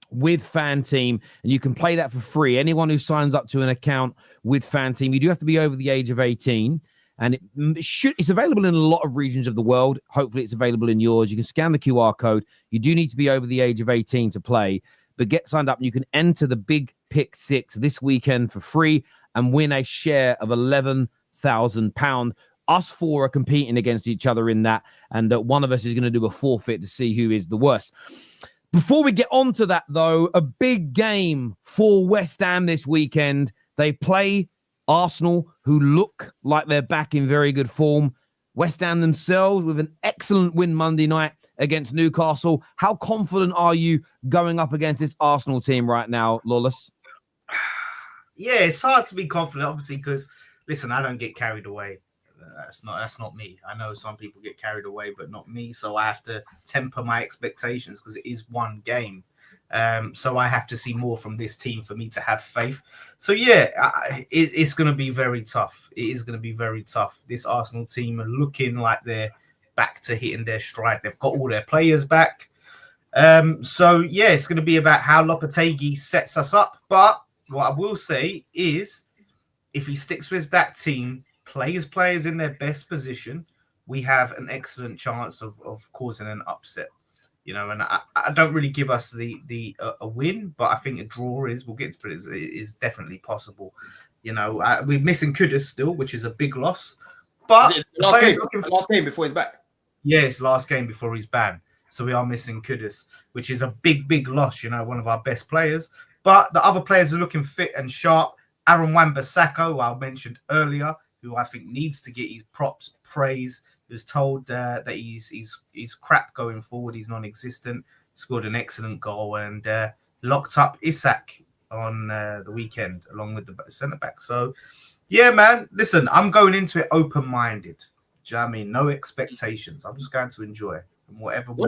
with FanTeam, and you can play that for free. Anyone who signs up to an account with FanTeam, you do have to be over the age of 18, and it's available in a lot of regions of the world. Hopefully it's available in yours. You can scan the QR code. You do need to be over the age of 18 to play, but get signed up and you can enter the big pick 6 this weekend for free and win a share of £11,000. Us 4 are competing against each other in that, and one of us is going to do a forfeit to see who is the worst. Before we get on to that, though, a big game for West Ham this weekend. They play Arsenal, who look like they're back in very good form. West Ham themselves with an excellent win Monday night against Newcastle. How confident are you going up against this Arsenal team right now, Lawless? Yeah, it's hard to be confident, obviously, because, listen, I don't get carried away. That's not me. I know some people get carried away, but not me. So I have to temper my expectations because it is one game. So I have to see more from this team for me to have faith. So yeah, it's going to be very tough. It is going to be very tough. This Arsenal team are looking like they're back to hitting their stride. They've got all their players back. So yeah, it's going to be about how Lopetegui sets us up. But what I will say is, if he sticks with that team, players in their best position, we have an excellent chance of causing an upset. You know, and I don't really give us a win, but I think a draw we'll get to it, is definitely possible. You know, we're missing Kudus still, which is a big loss. But is it last game before he's back? Yes, last game before he's banned. So we are missing Kudus, which is a big loss. You know, one of our best players. But the other players are looking fit and sharp. Aaron Wan-Bissaka, who I mentioned earlier, who I think needs to get his props, praise, who's told that he's crap going forward. He's non-existent. Scored an excellent goal and locked up Isak on the weekend along with the centre-back. So, yeah, man, listen, I'm going into it open-minded. Do you know what I mean? No expectations. I'm just going to enjoy it. And whatever will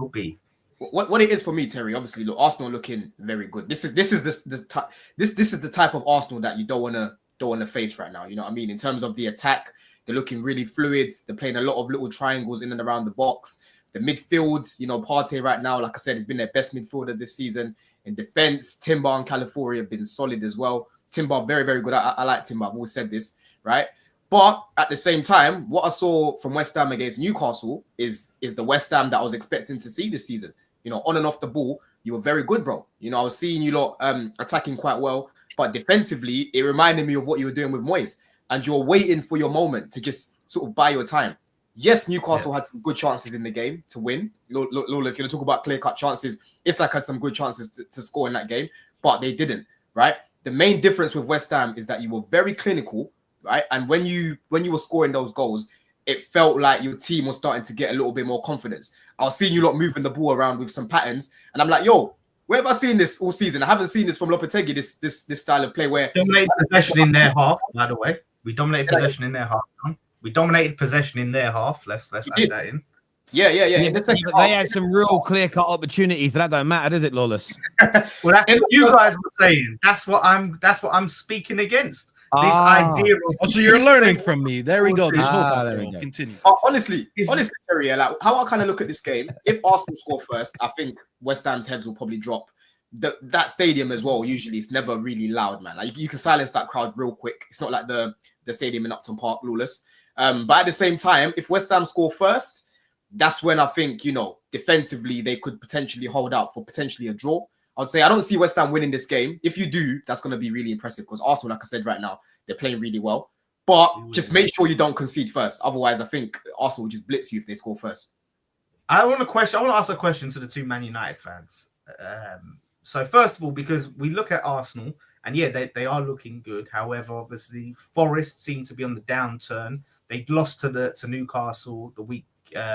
be. What it is for me, Terry, obviously, look, Arsenal looking very good. This is the type of Arsenal that you don't want to face right now. You know what I mean? In terms of the attack, they're looking really fluid. They're playing a lot of little triangles in and around the box. The midfield, you know, Partey right now, like I said, has been their best midfielder this season. In defense, Timber and Calafiori have been solid as well. Timber, very, very good. I like Timber. I've always said this, right? But at the same time, what I saw from West Ham against Newcastle is the West Ham that I was expecting to see this season. You know, on and off the ball, you were very good, bro. You know, I was seeing you lot attacking quite well. But defensively, it reminded me of what you were doing with Moyes. And you're waiting for your moment to just sort of buy your time. Yes, Newcastle had some good chances in the game to win. Lawless going to talk about clear-cut chances. Isak had some good chances to score in that game, but they didn't, right? The main difference with West Ham is that you were very clinical, right? And when you were scoring those goals, it felt like your team was starting to get a little bit more confidence. I was seeing you lot moving the ball around with some patterns, and I'm like, yo, where have I seen this all season? I haven't seen this from Lopetegui, this style of play where... Dominated possession in their half, by the way. We dominated possession in their half. We dominated possession in their half. Let's add that in. Yeah. They had some real clear-cut opportunities. That don't matter, does it, Lawless? Well, that's what you guys were saying. That's what I'm speaking against. This idea of... so you're learning from me. There we go. There's hope after all. Continue. Honestly, Terry, like how I kind of look at this game, if Arsenal score first, I think West Ham's heads will probably drop. That stadium as well, usually it's never really loud, man. Like you can silence that crowd real quick. It's not like the stadium in Upton Park, Lawless. But at the same time, if West Ham score first, that's when I think, you know, defensively they could potentially hold out for potentially a draw. I'd say I don't see West Ham winning this game. If you do, that's going to be really impressive because Arsenal, like I said right now, they're playing really well. But just make sure you don't concede first. Otherwise, I think Arsenal will just blitz you if they score first. I want to ask a question to the two Man United fans. So first of all, because we look at Arsenal, and yeah, they are looking good. However, obviously, Forest seem to be on the downturn. They lost to Newcastle the week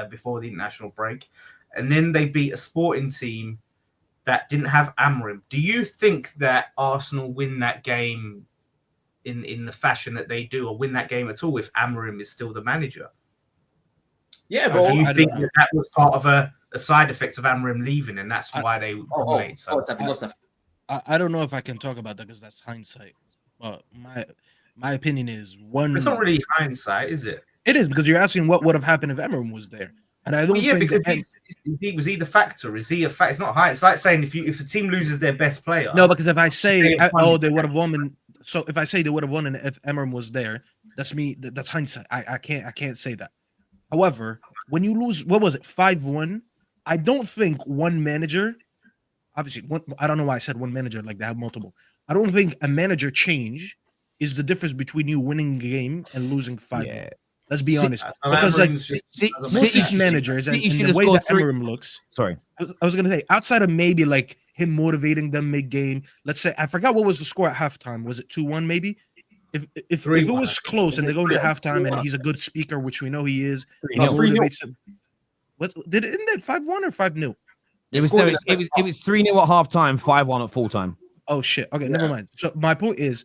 before the international break, and then they beat a Sporting team that didn't have Amorim. Do you think that Arsenal win that game in the fashion that they do, or win that game at all if Amorim is still the manager? Yeah, Or but do you think that was part of a side effect of Amorim leaving, and that's why they made so? I don't know if I can talk about that because that's hindsight. But my opinion is one. It's not really hindsight, is it? It is, because you're asking what would have happened if Amorim was there, and I don't think because was he the factor? Is he a fact? It's not high. It's like saying if a team loses their best player. No, because if I say they would have won, so if I say they would have won, and if Amorim was there, that's me. That's hindsight. I can't say that. However, when you lose, what was it, 5-1? I don't think one manager. Obviously, I don't know why I said one manager, like they have multiple. I don't think a manager change is the difference between you winning a game and losing 5-1. Yeah. Let's be honest. Because like most of these managers and the way that Amorim looks. Sorry. I was gonna say, outside of maybe like him motivating them mid-game, let's say, I forgot what was the score at halftime. Was it 2-1 maybe? If it was close and they go into halftime and he's a good speaker, which we know he is, he motivates them. What did it end at 5-1 or 5-0? It was 3-0 at halftime, 5-1 at full time. Oh shit. Okay, never mind. So my point is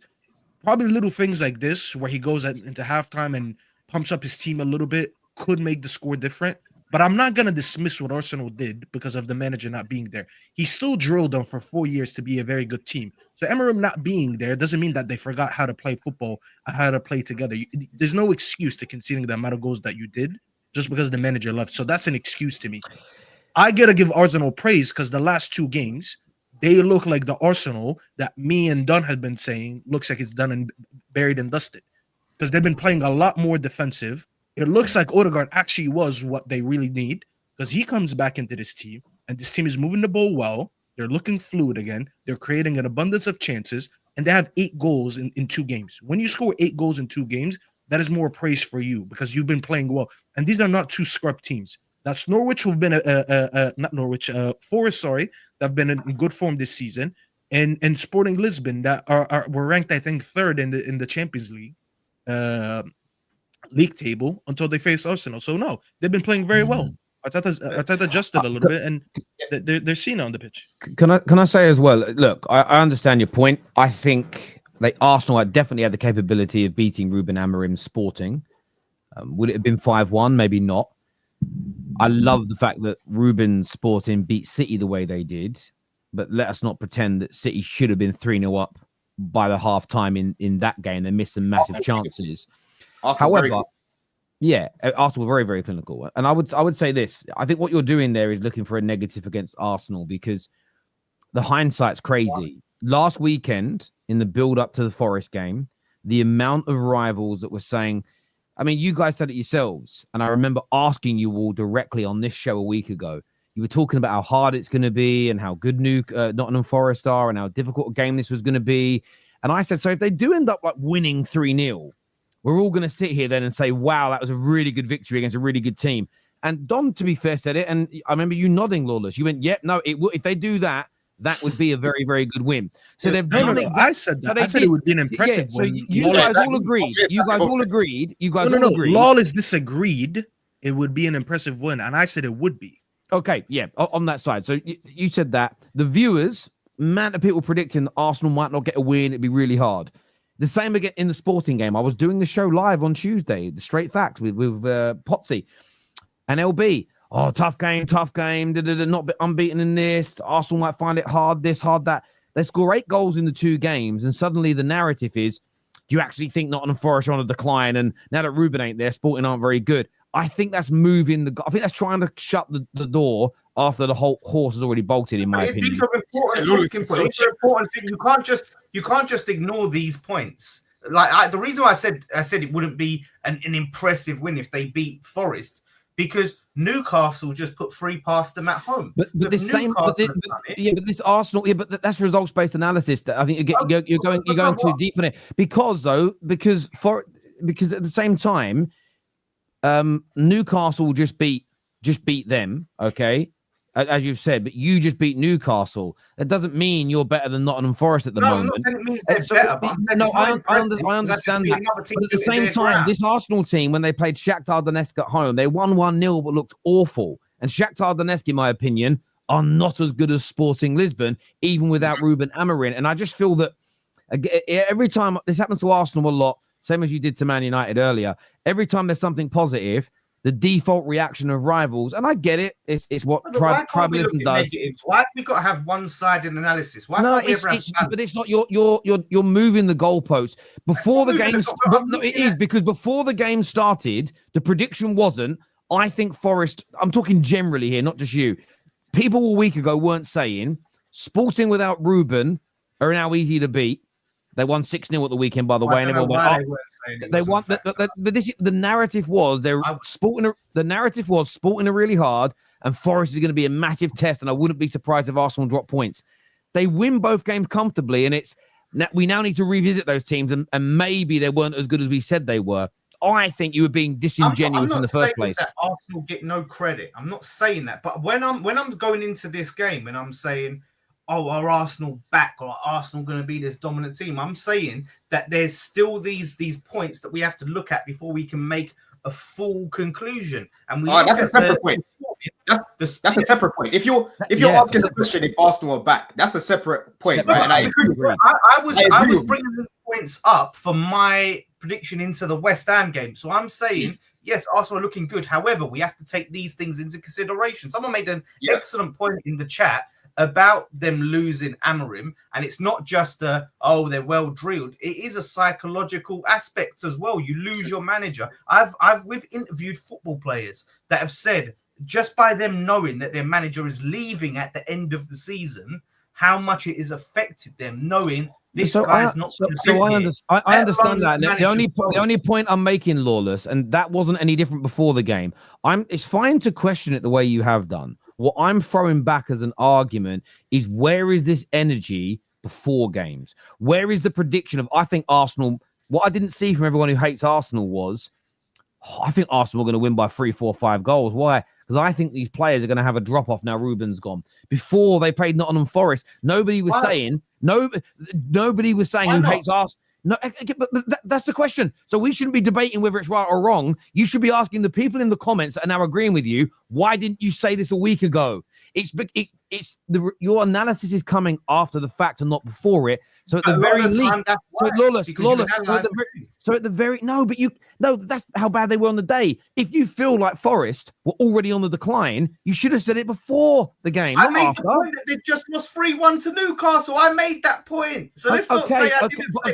probably little things like this where he goes into halftime and pumps up his team a little bit could make the score different. But I'm not gonna dismiss what Arsenal did because of the manager not being there. He still drilled them for 4 years to be a very good team. So Amorim not being there doesn't mean that they forgot how to play football and how to play together. There's no excuse to conceding the amount of goals that you did just because the manager left. So that's an excuse to me. I gotta give Arsenal praise because the last 2 games, they look like the Arsenal that me and Dunn had been saying looks like it's done and buried and dusted. Because they've been playing a lot more defensive. It looks like Odegaard actually was what they really need because he comes back into this team and this team is moving the ball well. They're looking fluid again. They're creating an abundance of chances and they have 8 goals in 2 games. When you score 8 goals in 2 games, that is more praise for you because you've been playing well. And these are not 2 scrub teams. That's Norwich, who've been Forest, that have been in good form this season, and Sporting Lisbon that were ranked, I think, 3rd in the Champions League league table until they faced Arsenal. So no, they've been playing very well. Arteta adjusted a little bit, and they're seen on the pitch. Can I say as well? Look, I understand your point. I think Arsenal definitely had the capability of beating Ruben Amorim's Sporting. Would it have been 5-1? Maybe not. I love the fact that Ruben Sporting beat City the way they did, but let us not pretend that City should have been 3-0 up by the half time in that game. They missed some massive chances. However, Arsenal were very, very clinical. And I would say this. I think what you're doing there is looking for a negative against Arsenal because the hindsight's crazy. Last weekend, in the build-up to the Forest game, the amount of rivals that were saying, I mean, you guys said it yourselves, and I remember asking you all directly on this show a week ago. You were talking about how hard it's going to be and how good Nottingham Forest are and how difficult a game this was going to be. And I said, so if they do end up winning 3-0, we're all going to sit here then and say, wow, that was a really good victory against a really good team. And Don, to be fair, said it, and I remember you nodding, Lawless. You went, yep, no, if they do that, that would be a very, very good win. So they've done it. I said that. I said it would be an impressive win. So you guys all agreed. You guys all agreed. Agreed. Lawless disagreed. It would be an impressive win, and I said it would be. Okay, yeah, on that side. So you said that. The viewers, amount of people predicting that Arsenal might not get a win. It'd be really hard. The same again in the Sporting game. I was doing the show live on Tuesday, the Straight Facts with Potsy and LB. Oh, tough game. Not unbeaten in this. Arsenal might find it hard, this, hard, that. They score 8 goals in the 2 games, and suddenly the narrative is, do you actually think Nottingham Forest are on a decline? And now that Ruben ain't there, Sporting aren't very good. I think that's moving I think that's trying to shut the door after the whole horse has already bolted, in my opinion. These are important talking points. These are important things. You can't just ignore these points. The reason why I said it wouldn't be an impressive win if they beat Forest, because Newcastle just put 3 past them at home. But this Arsenal, but that's results-based analysis. That I think you're going too deep in it. Because at the same time, Newcastle just beat them. Okay, as you've said, but you just beat Newcastle. That doesn't mean you're better than Nottingham Forest at the moment. I'm not saying it means they're better. I understand that. But at the same time, this Arsenal team, when they played Shakhtar Donetsk at home, they won 1-0 but looked awful. And Shakhtar Donetsk, in my opinion, are not as good as Sporting Lisbon, even without Ruben Amorim. And I just feel that every time this happens to Arsenal a lot, same as you did to Man United earlier, every time there's something positive, the default reaction of rivals, and I get it, it's what tribalism does. Why have we got to have one-sided analysis? Why No, can't we ever have but it's not. You're moving the goalposts before the game. No, it is, because before the game started, the prediction wasn't. I think Forest. I'm talking generally here, not just you. People a week ago weren't saying Sporting without Ruben are now easy to beat. They won 6-0 at the weekend, by the way. And everyone went, they won. The narrative was the narrative was Sporting are really hard, and Forest is going to be a massive test. And I wouldn't be surprised if Arsenal drop points. They win both games comfortably, and we now need to revisit those teams, and maybe they weren't as good as we said they were. I think you were being disingenuous in the first place. That Arsenal get no credit. I'm not saying that, but when I'm going into this game and I'm saying, oh, are Arsenal back, or are Arsenal going to be this dominant team? I'm saying that there's still these points that we have to look at before we can make a full conclusion. And that's a separate point. That's a separate point. If you're asking the question if Arsenal are back, that's a separate point, right? And I was bringing the points up for my prediction into the West Ham game. So I'm saying, yes, Arsenal are looking good. However, we have to take these things into consideration. Someone made an excellent point in the chat about them losing Amorim, and it's not just they're well drilled. It is a psychological aspect as well. You lose your manager. We've interviewed football players that have said just by them knowing that their manager is leaving at the end of the season, how much it has affected them knowing this guy's not. I understand that. The only point I'm making, Lawless, and that wasn't any different before the game. It's fine to question it the way you have done. What I'm throwing back as an argument is, where is this energy before games? Where is the prediction of, I think Arsenal, what I didn't see from everyone who hates Arsenal was, I think Arsenal are going to win by 3, 4, 5 goals. Why? Because I think these players are going to have a drop-off now Ruben's gone. Before they played Nottingham Forest, nobody was saying who hates Arsenal. No, but that's the question. So we shouldn't be debating whether it's right or wrong. You should be asking the people in the comments that are now agreeing with you, why didn't you say this a week ago? Your analysis is coming after the fact and not before it. So at the very least, that's how bad they were on the day. If you feel like Forest were already on the decline, you should have said it before the game. I made the point that they just lost 3-1 to Newcastle. I made that point. So let's not say I didn't say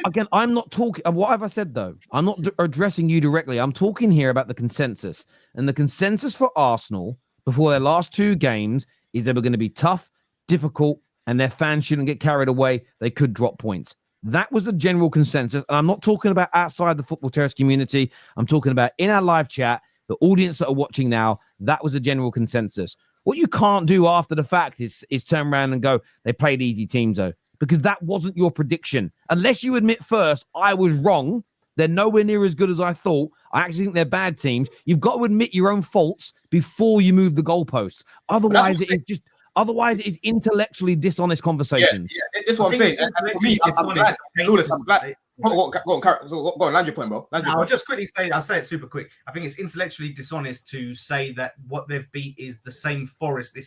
again, I'm not talking. What have I said though? I'm not addressing you directly. I'm talking here about the consensus, and the consensus for Arsenal before their last 2 games is they were going to be tough, difficult, and their fans shouldn't get carried away. They could drop points. That was the general consensus. And I'm not talking about outside the Football Terrace community. I'm talking about in our live chat, the audience that are watching now. That was a general consensus. What you can't do after the fact is turn around and go, they played easy teams though, because that wasn't your prediction. Unless you admit first, I was wrong. They're nowhere near as good as I thought. I actually think they're bad teams. You've got to admit your own faults before you move the goalposts. Otherwise, it is intellectually dishonest conversations. Yeah, that's what I'm saying. And for me, I'm glad. Lawless, I'm glad. Go on, land your point, bro. I'll just quickly say, I'll say it super quick. I think it's intellectually dishonest to say that what they've beat is the same Forest,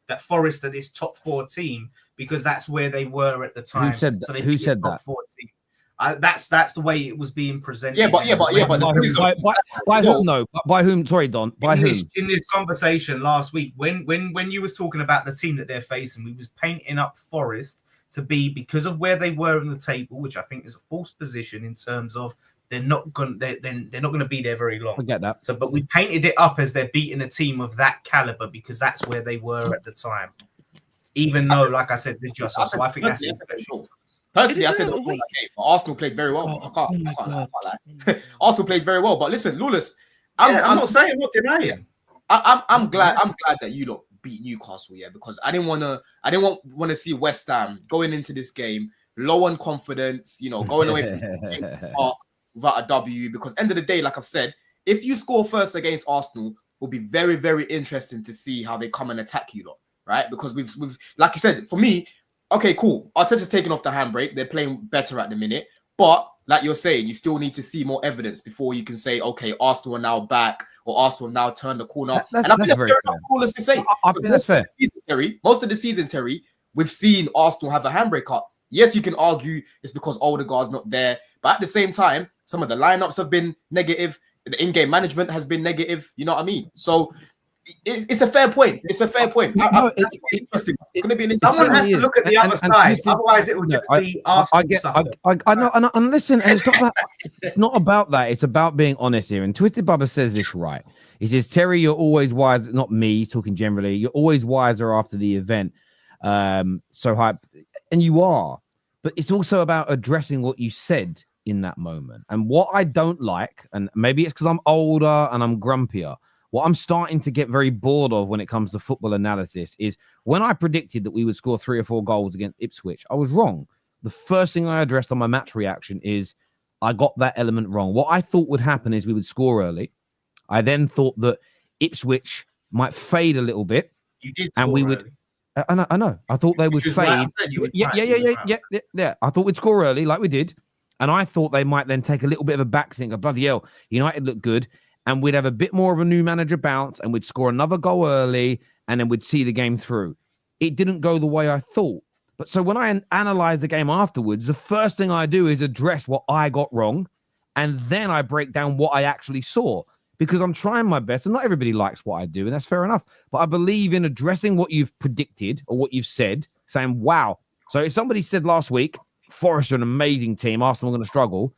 that Forest are this top 4 team, because that's where they were at the time. Who said that? Who said that? 4 team. That's the way it was being presented. By whom? No, by whom? Sorry, Don. By whom? In this conversation last week, when you was talking about the team that they're facing, we was painting up Forest to be, because of where they were in the table, which I think is a false position in terms of they're not going to be there very long. I get that. So, but we painted it up as they're beating a team of that caliber because that's where they were at the time. Even though, like I said, they're just. So I think that's special. Personally, I said Arsenal played very well. I can't lie. Arsenal played very well, but listen, Lawless, I'm not saying, I'm not denying. I'm glad that you lot beat Newcastle, because I didn't want to see West Ham going into this game low on confidence, going away from the Park without a W. Because end of the day, like I've said, if you score first against Arsenal, will be very, very interesting to see how they come and attack you lot, right? Because we've like you said, for me. Okay, cool. Arteta's taking off the handbrake. They're playing better at the minute. But like you're saying, you still need to see more evidence before you can say, okay, Arsenal are now back, or Arsenal have now turned the corner. That's And I think that's very fair fair. enough for Lawless to say. I think that's fair. Most of the season, Terry, we've seen Arsenal have a handbrake cut. Yes, you can argue it's because Odegaard's not there, but at the same time, some of the lineups have been negative. The in-game management has been negative. You know what I mean? So it's a fair point. It's a fair point. It's interesting. It's going to be an interesting. Someone has to look at the other side. Otherwise, it will just be Arsenal. I know. And listen, and it's not about that. It's about being honest here. And Twisted Bubba says this right. He says, Terry, you're always wise. Not me, he's talking generally. You're always wiser after the event. So hype. And you are. But it's also about addressing what you said in that moment. And what I don't like, and maybe it's because I'm older and I'm grumpier, what I'm starting to get very bored of when it comes to football analysis is when I predicted that we would score 3 or 4 goals against Ipswich, I was wrong. The first thing I addressed on my match reaction is I got that element wrong. What I thought would happen is we would score early. I then thought that Ipswich might fade a little bit. You did, and we would. I know. I thought they would fade. Yeah. I thought we'd score early, like we did, and I thought they might then take a little bit of a backseat. Bloody hell, United look good, and we'd have a bit more of a new manager bounce, and we'd score another goal early, and then we'd see the game through. It didn't go the way I thought. But so when I analyze the game afterwards, the first thing I do is address what I got wrong, and then I break down what I actually saw. Because I'm trying my best, and not everybody likes what I do, and that's fair enough. But I believe in addressing what you've predicted or what you've said, saying, wow. So if somebody said last week, Forest are an amazing team, Arsenal are going to struggle.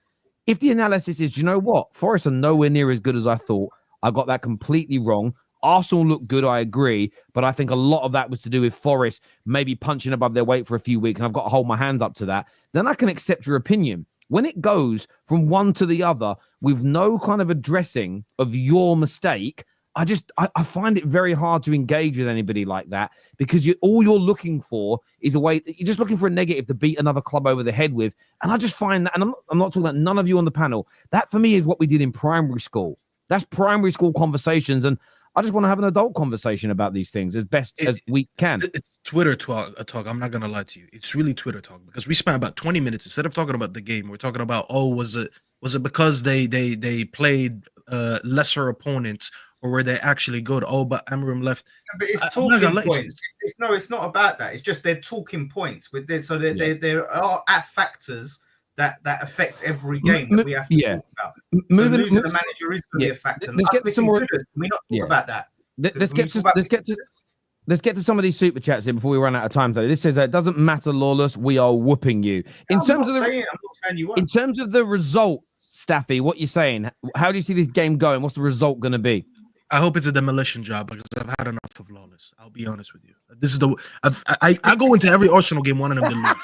If the analysis is, you know what? Forest are nowhere near as good as I thought. I got that completely wrong. Arsenal look good, I agree. But I think a lot of that was to do with Forest maybe punching above their weight for a few weeks, and I've got to hold my hands up to that. Then I can accept your opinion. When it goes from one to the other with no kind of addressing of your mistake, I find it very hard to engage with anybody like that, because all you're looking for is a way. You're just looking for a negative to beat another club over the head with. And I just find that, and I'm not talking about none of you on the panel, that for me is what we did in primary school. That's primary school conversations. And I just want to have an adult conversation about these things as best as we can. It's Twitter talk. I'm not going to lie to you. It's really Twitter talk, because we spent about 20 minutes, instead of talking about the game, we're talking about, was it because they played lesser opponents, or were they actually good? Oh, but Amram left. But it's talking points. It's not about that. It's just they're talking points with this. So there are factors that affect every game that we have to talk about. So losing the manager is going to be a factor. Let's get some more. Can we not talk about that? Let's get to some of these super chats here before we run out of time. Though this says it doesn't matter, Lawless. We are whooping you. I'm not saying you won't. In terms of the result, Staffy, what you're saying? How do you see this game going? What's the result going to be? I hope it's a demolition job, because I've had enough of Lawless. I'll be honest with you. This is I go into every Arsenal game wanting them to lose.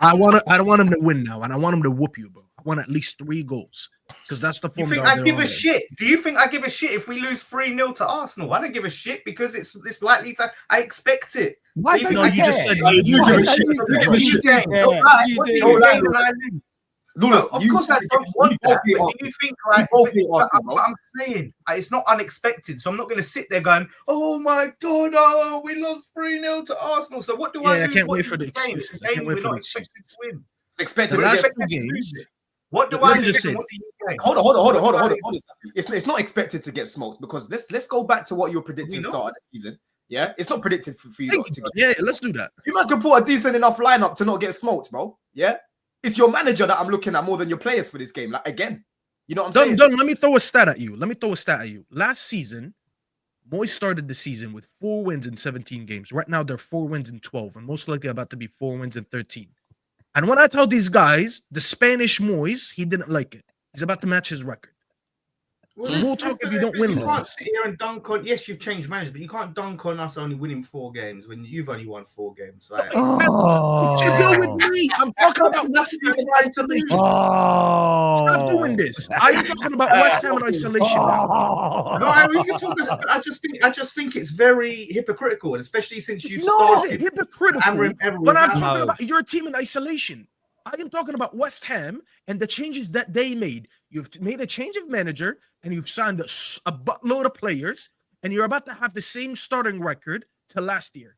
I don't want him to win now, and I want him to whoop you, bro. I want at least 3 goals, because that's the form. You think I give a shit? Do you think I give a shit if we lose 3-0 to Arsenal? I don't give a shit, because it's likely to. I expect it. Why do don't you just said you give a shit? You give a shit. Lawless, of course I don't want that. But do you think I'm saying it's not unexpected, so I'm not going to sit there going, "Oh my god, we lost 3-0 to Arsenal." So what do I do? I can't wait for the excuses. I can't wait for the excuses. It's expected. The last 2 games. What do I do? Hold on. It's not expected to get smoked, because let's go back to what you're predicting start of the season. Yeah, it's not predicted for you. Let's do that. You might can put a decent enough lineup to not get smoked, bro. Yeah. It's your manager that I'm looking at more than your players for this game. Like, again, you know what I'm saying? Let me throw a stat at you. Last season, Moyes started the season with 4 wins in 17 games. Right now, they're 4 wins in 12, and most likely about to be 4 wins in 13. And when I told these guys, the Spanish Moyes, he didn't like it. He's about to match his record. Well, so we'll talk if you don't win. You can't sit here and dunk on. Yes, you've changed managers, but you can't dunk on us only winning 4 games when you've only won 4 games. Like, deal with me. I'm talking about West Ham in isolation. Stop doing this. I'm talking about West Ham in isolation. No, we can talk. I just think it's very hypocritical, and especially since you started. Hypocritical. When I'm talking about your team in isolation, I am talking about West Ham and the changes that they made. You've made a change of manager, and you've signed a buttload of players, and you're about to have the same starting record to last year.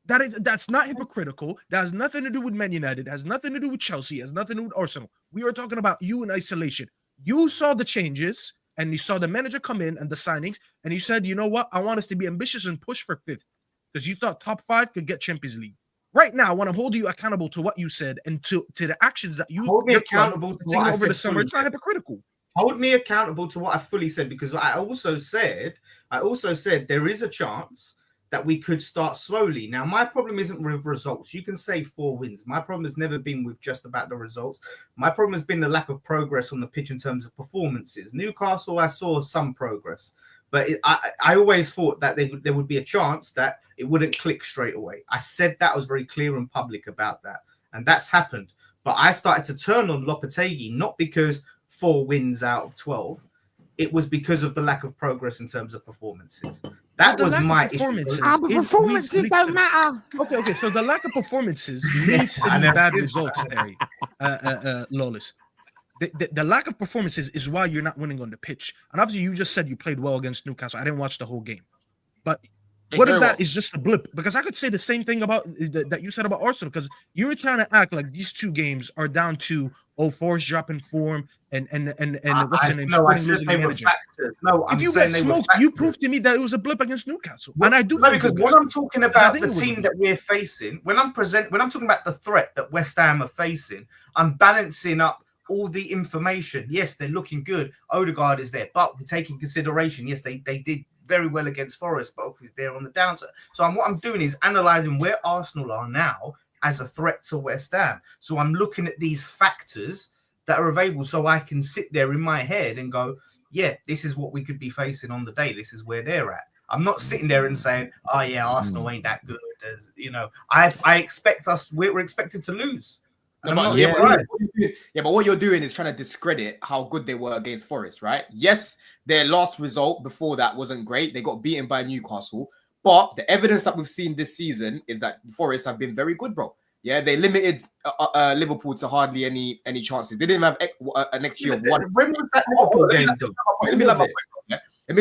That's not hypocritical. That has nothing to do with Man United. It has nothing to do with Chelsea. It has nothing to do with Arsenal. We are talking about you in isolation. You saw the changes, and you saw the manager come in and the signings, and you said, you know what, I want us to be ambitious and push for 5th because you thought top 5 could get Champions League. Right now, when I'm holding you accountable to what you said and to the actions that you hold me accountable to what I over the said summer, fully. it's not hypocritical. Hold me accountable to what I fully said, because I also said there is a chance that we could start slowly. Now, my problem isn't with results. You can say 4 wins. My problem has never been with just about the results. My problem has been the lack of progress on the pitch in terms of performances. Newcastle, I saw some progress, but I always thought that there would be a chance that it wouldn't click straight away. I said that. I was very clear and public about that, and that's happened. But I started to turn on Lopetegui, not because 4 wins out of 12. It was because of the lack of progress in terms of performances. That was my performances. issue. Performances don't matter. Okay. So the lack of performances leads to these bad results, Terry. Lawless. The lack of performances is why you're not winning on the pitch. And obviously, you just said you played well against Newcastle. I didn't watch the whole game, but what if that is just a blip? Because I could say the same thing about that you said about Arsenal. Because you were trying to act like these 2 games are down to Forest dropping form and what's the name? No, I said they were factors. No, if you get smoked, you proved to me that it was a blip against Newcastle. And I do because when I'm talking about the team that we're facing, when I'm talking about the threat that West Ham are facing, I'm balancing up all the information. Yes, they're looking good. Odegaard is there, but we take in consideration, yes, they did very well against Forest, but obviously they're on the downturn. So what I'm doing is analysing where Arsenal are now as a threat to West Ham. So I'm looking at these factors that are available, so I can sit there in my head and go, yeah, this is what we could be facing on the day. This is where they're at. I'm not sitting there and saying, oh yeah, Arsenal ain't that good. As you know, I expect us. We're expected to lose. No, but what you're doing is trying to discredit how good they were against Forest, right? Yes, their last result before that wasn't great. They got beaten by Newcastle. But the evidence that we've seen this season is that Forest have been very good, bro. Yeah, they limited Liverpool to hardly any chances. They didn't have an XG of 1. When was that Liverpool game? Let me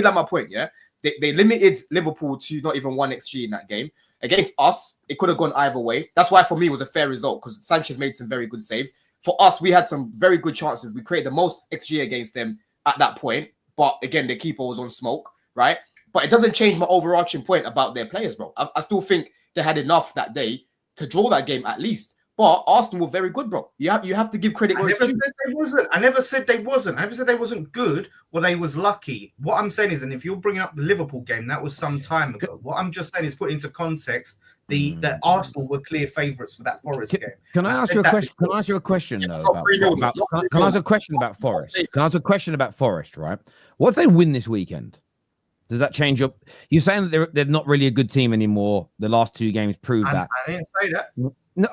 land my point, yeah? They limited Liverpool to not even 1 XG in that game. Against us, it could have gone either way. That's why for me it was a fair result, because Sanchez made some very good saves. For us, we had some very good chances. We created the most XG against them at that point. But again, the keeper was on smoke, right? But it doesn't change my overarching point about their players, bro. I still think they had enough that day to draw that game at least. But Arsenal were very good, bro. You have to give credit where it's due. I never said they wasn't. I never said they wasn't good or they was lucky. What I'm saying is, and if you're bringing up the Liverpool game, that was some time ago. What I'm just saying is put into context that Arsenal were clear favourites for that Forest game. Can I ask you a question? Can I ask you a question though? Can I ask a question about Forest? Can I ask a question about Forest? Right? What if they win this weekend? Does that change up? You're saying that they're not really a good team anymore. The last 2 games prove that. I didn't say that. No,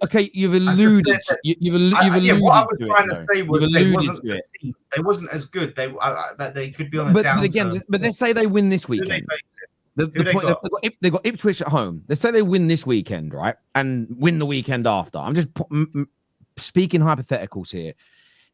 okay, you've alluded. You've alluded. What I was trying to say was they wasn't a team. They wasn't as good. That they could be on a downturn. But again, let's say they win this weekend. They've got Ipswich at home. Let's say they win this weekend, right, and win the weekend after. I'm just speaking hypotheticals here.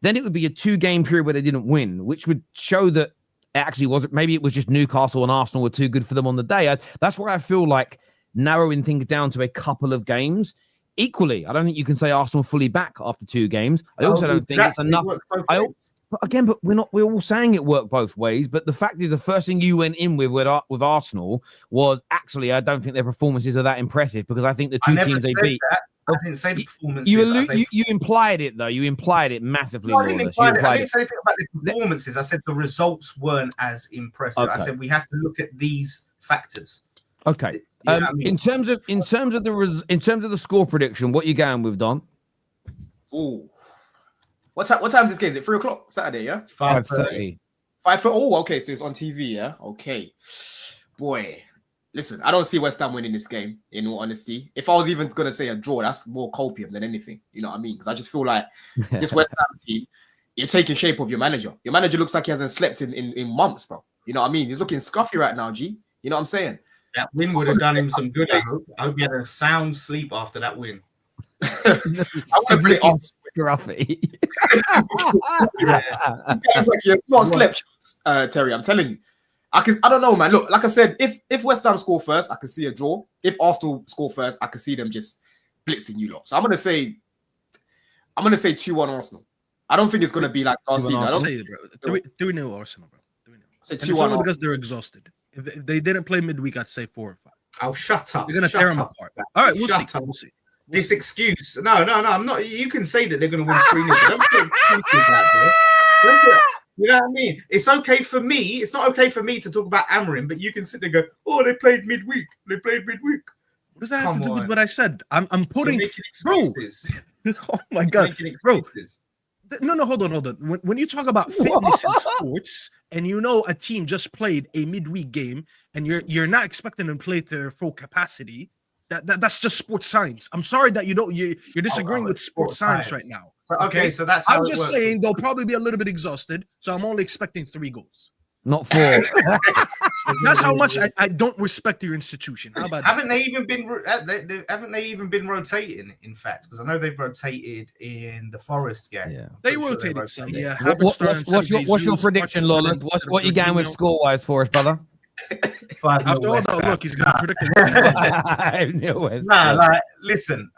Then it would be a 2-game period where they didn't win, which would show that it actually wasn't. Maybe it was just Newcastle and Arsenal were too good for them on the day. That's where I feel like narrowing things down to a couple of games. Equally, I don't think you can say Arsenal fully back after 2 games. I also don't think it's enough. But we're all saying it worked both ways. But the fact is, the first thing you went in with Arsenal was actually, I don't think their performances are that impressive, because I think the 2 teams they beat. I didn't say the performances. You implied it though. You implied it massively. No, I didn't say anything about the performances. I said the results weren't as impressive. Okay. I said we have to look at these factors. Okay. You know what I mean? in terms of the score prediction, what you going with, Don? Ooh. What time is this game? Is it 3:00 Saturday? Yeah. 5:30. 5:30. Oh, okay. So it's on TV. Yeah. Okay. Boy, listen. I don't see West Ham winning this game. In all honesty, if I was even gonna say a draw, that's more copium than anything. You know what I mean? Because I just feel like this West Ham team, you're taking shape of your manager. Your manager looks like he hasn't slept in months, bro. You know what I mean? He's looking scuffy right now, G. You know what I'm saying? That win would have done him some good. I hope he had a sound sleep after that win. I want to put it off. Scruffy. It's like you've not slept, Terry. I'm telling you. I don't know, man. Look, like I said, if West Ham score first, I can see a draw. If Arsenal score first, I can see them just blitzing you lot. So I'm gonna say 2-1 Arsenal. I don't think it's going to be like last season. I don't say it, bro. 3-0 Arsenal, bro. 3-0. Say And it's only because they're exhausted. If they didn't play midweek, I'd say 4 or 5. Oh, shut up. They're going to tear them apart. All right, we'll see. This excuse. No, I'm not. You can say that they're going to win 3-0. Don't put excuses out there. You know what I mean? It's okay for me. It's not okay for me to talk about Amorim, but you can sit there and go, oh, they played midweek. What does that have to do with what I said? I'm putting... Bro. Oh, my God. Bro. No, hold on. When you talk about fitness in sports, and you know a team just played a midweek game, and you're not expecting them to play to their full capacity, that's just sports science. I'm sorry that you're disagreeing with sports science right now. Okay, so that's how I'm just saying they'll probably be a little bit exhausted, so I'm only expecting 3 goals. Not 4. That's how much I don't respect your institution. How about haven't they even been rotating? In fact, because I know they've rotated in the Forest game. Yeah, they rotated some. Yeah. What's your prediction, Lawless? What you going with score-wise for us, brother? After all that, look, he's going to predict it. Listen,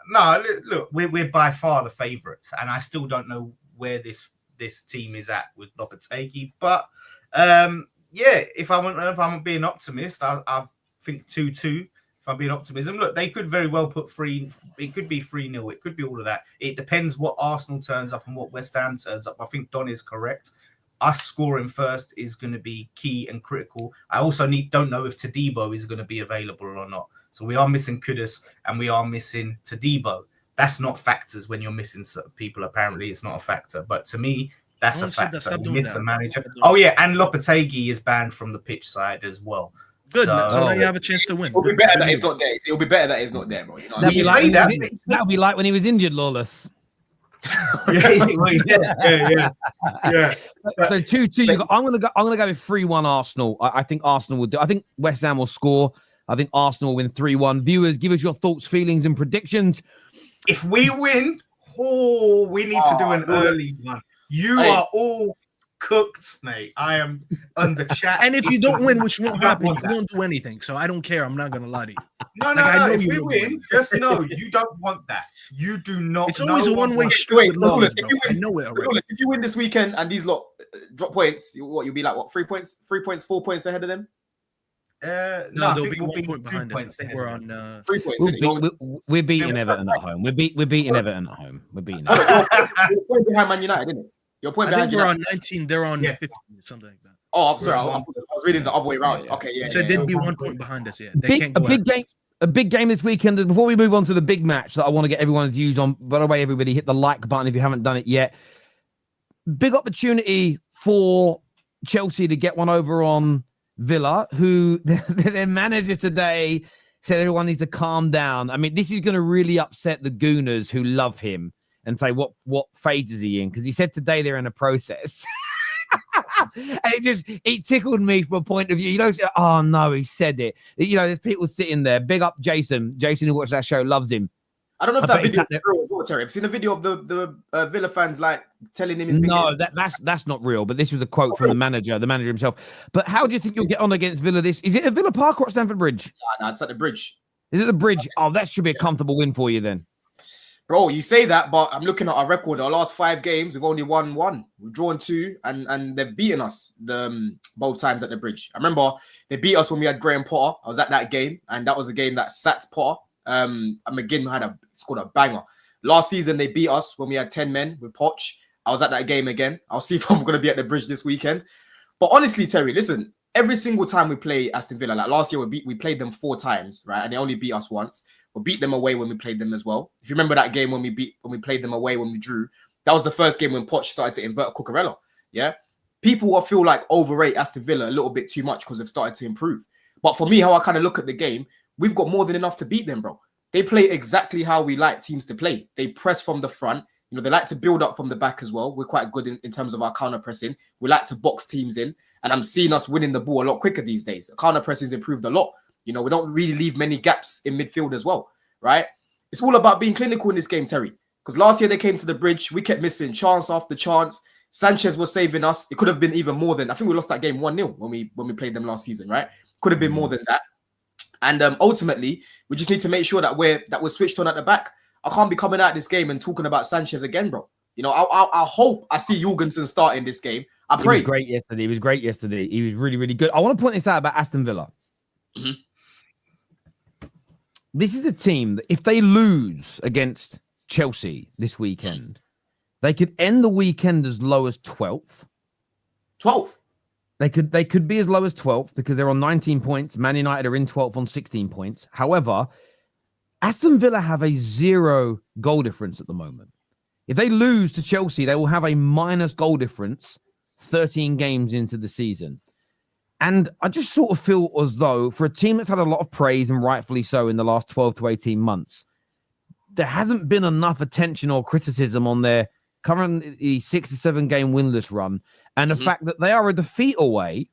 look, we're by far the favourites, and I still don't know where this team is at with Lopetegui, but if I'm being optimist, I think 2-2. If I'm being optimism, look, they could very well put 3. It could be 3-0. It could be all of that. It depends what Arsenal turns up and what West Ham turns up. I think Don is correct. Us scoring first is going to be key and critical. I also don't know if Todibo is going to be available or not. So we are missing Kudus and we are missing Todibo. That's not factors when you're missing people. Apparently, it's not a factor. But to me, that's a factor. You miss a manager. Oh yeah, and Lopetegui is banned from the pitch side as well. Good. So now you have a chance to win. It'll be better that he's not there. It'll be better that he's not there, bro. You know what I mean? That'll be like when he was injured, Lawless. Yeah. So 2-2. I'm gonna go with 3-1 Arsenal. I think Arsenal will do. I think West Ham will score. I think Arsenal will win 3-1. Viewers, give us your thoughts, feelings, and predictions. If we win, we need to do an early one. You are all cooked, mate. I am on the chat. And if you don't win, which won't happen, you won't do anything. So I don't care. I'm not gonna lie to you. No. If we win, just know you don't want that. You do not. It's always a one-way street. I know it already. If you win this weekend and these lot drop points, you'll be like 3 points, 4 points ahead of them. No, they'll be 1 point behind us. I think we're on 3 points. We're beating Everton at home. We're beating Everton at home. We're beating. You're point behind Man United, isn't it? Your point behind we're on 19. They're on 15, something like that. Oh, I'm sorry. I was reading the other way around. Okay, yeah. So they'd be 1 point behind us. Yeah, they can't go a big game this weekend. Before we move on to the big match that I want to get everyone's views on. By the way, everybody hit the like button if you haven't done it yet. Big opportunity for Chelsea to get one over on Villa, who their manager today said everyone needs to calm down. I mean, this is going to really upset the Gooners who love him and say, what phase is he in? Because he said today they're in a process. And it tickled me from a point of view. You know, oh no, he said it. You know, there's people sitting there. Big up Jason. Jason, who watched that show, loves him. I don't know if that video is real as well, Terry. Have you seen the video of the Villa fans like telling him? No, that's not real. But this was a quote from the manager himself. But how do you think you'll get on against Villa? Is it at Villa Park or at Stamford Bridge? No, it's at the Bridge. Is it the Bridge? Oh, that should be a comfortable win for you then. Bro, you say that, but I'm looking at our record. Our last 5 games, we've only won 1. We've drawn 2, and they've beaten us both times at the Bridge. I remember they beat us when we had Graham Potter. I was at that game, and that was a game that sacked Potter. And McGinn scored a banger. Last season, they beat us when we had 10 men with Poch. I was at that game again. I'll see if I'm going to be at the Bridge this weekend. But honestly, Terry, listen, every single time we play Aston Villa, like last year, we played them 4 times, right? And they only beat us once. We beat them away when we played them as well. If you remember that game when we played them away when we drew, that was the first game when Poch started to invert Cucurella. Yeah, people will feel like overrate Aston Villa a little bit too much because they've started to improve. But for me, how I kind of look at the game, we've got more than enough to beat them, bro. They play exactly how we like teams to play. They press from the front. You know, they like to build up from the back as well. We're quite good in terms of our counter pressing. We like to box teams in, and I'm seeing us winning the ball a lot quicker these days. Counter pressing's improved a lot. You know, we don't really leave many gaps in midfield as well, right? It's all about being clinical in this game, Terry. Because last year they came to the Bridge, we kept missing chance after chance. Sanchez was saving us. It could have been even more than, I think we lost that game 1-0 when we played them last season, right? Could have been more than that. And ultimately, we just need to make sure that we're switched on at the back. I can't be coming out this game and talking about Sanchez again, bro. You know, I hope I see Jorgensen start in this game. I pray. He was great yesterday. He was great yesterday. He was really, really good. I want to point this out about Aston Villa. This is a team that if they lose against Chelsea this weekend, they could end the weekend as low as 12th. 12th. They could be as low as 12th because they're on 19 points. Man United are in 12th on 16 points. However, Aston Villa have a 0 goal difference at the moment. If they lose to Chelsea, they will have a minus goal difference 13 games into the season. And I just sort of feel as though for a team that's had a lot of praise, and rightfully so, in the last 12 to 18 months, there hasn't been enough attention or criticism on their currently 6 or 7 game winless run. And the fact that they are a defeat away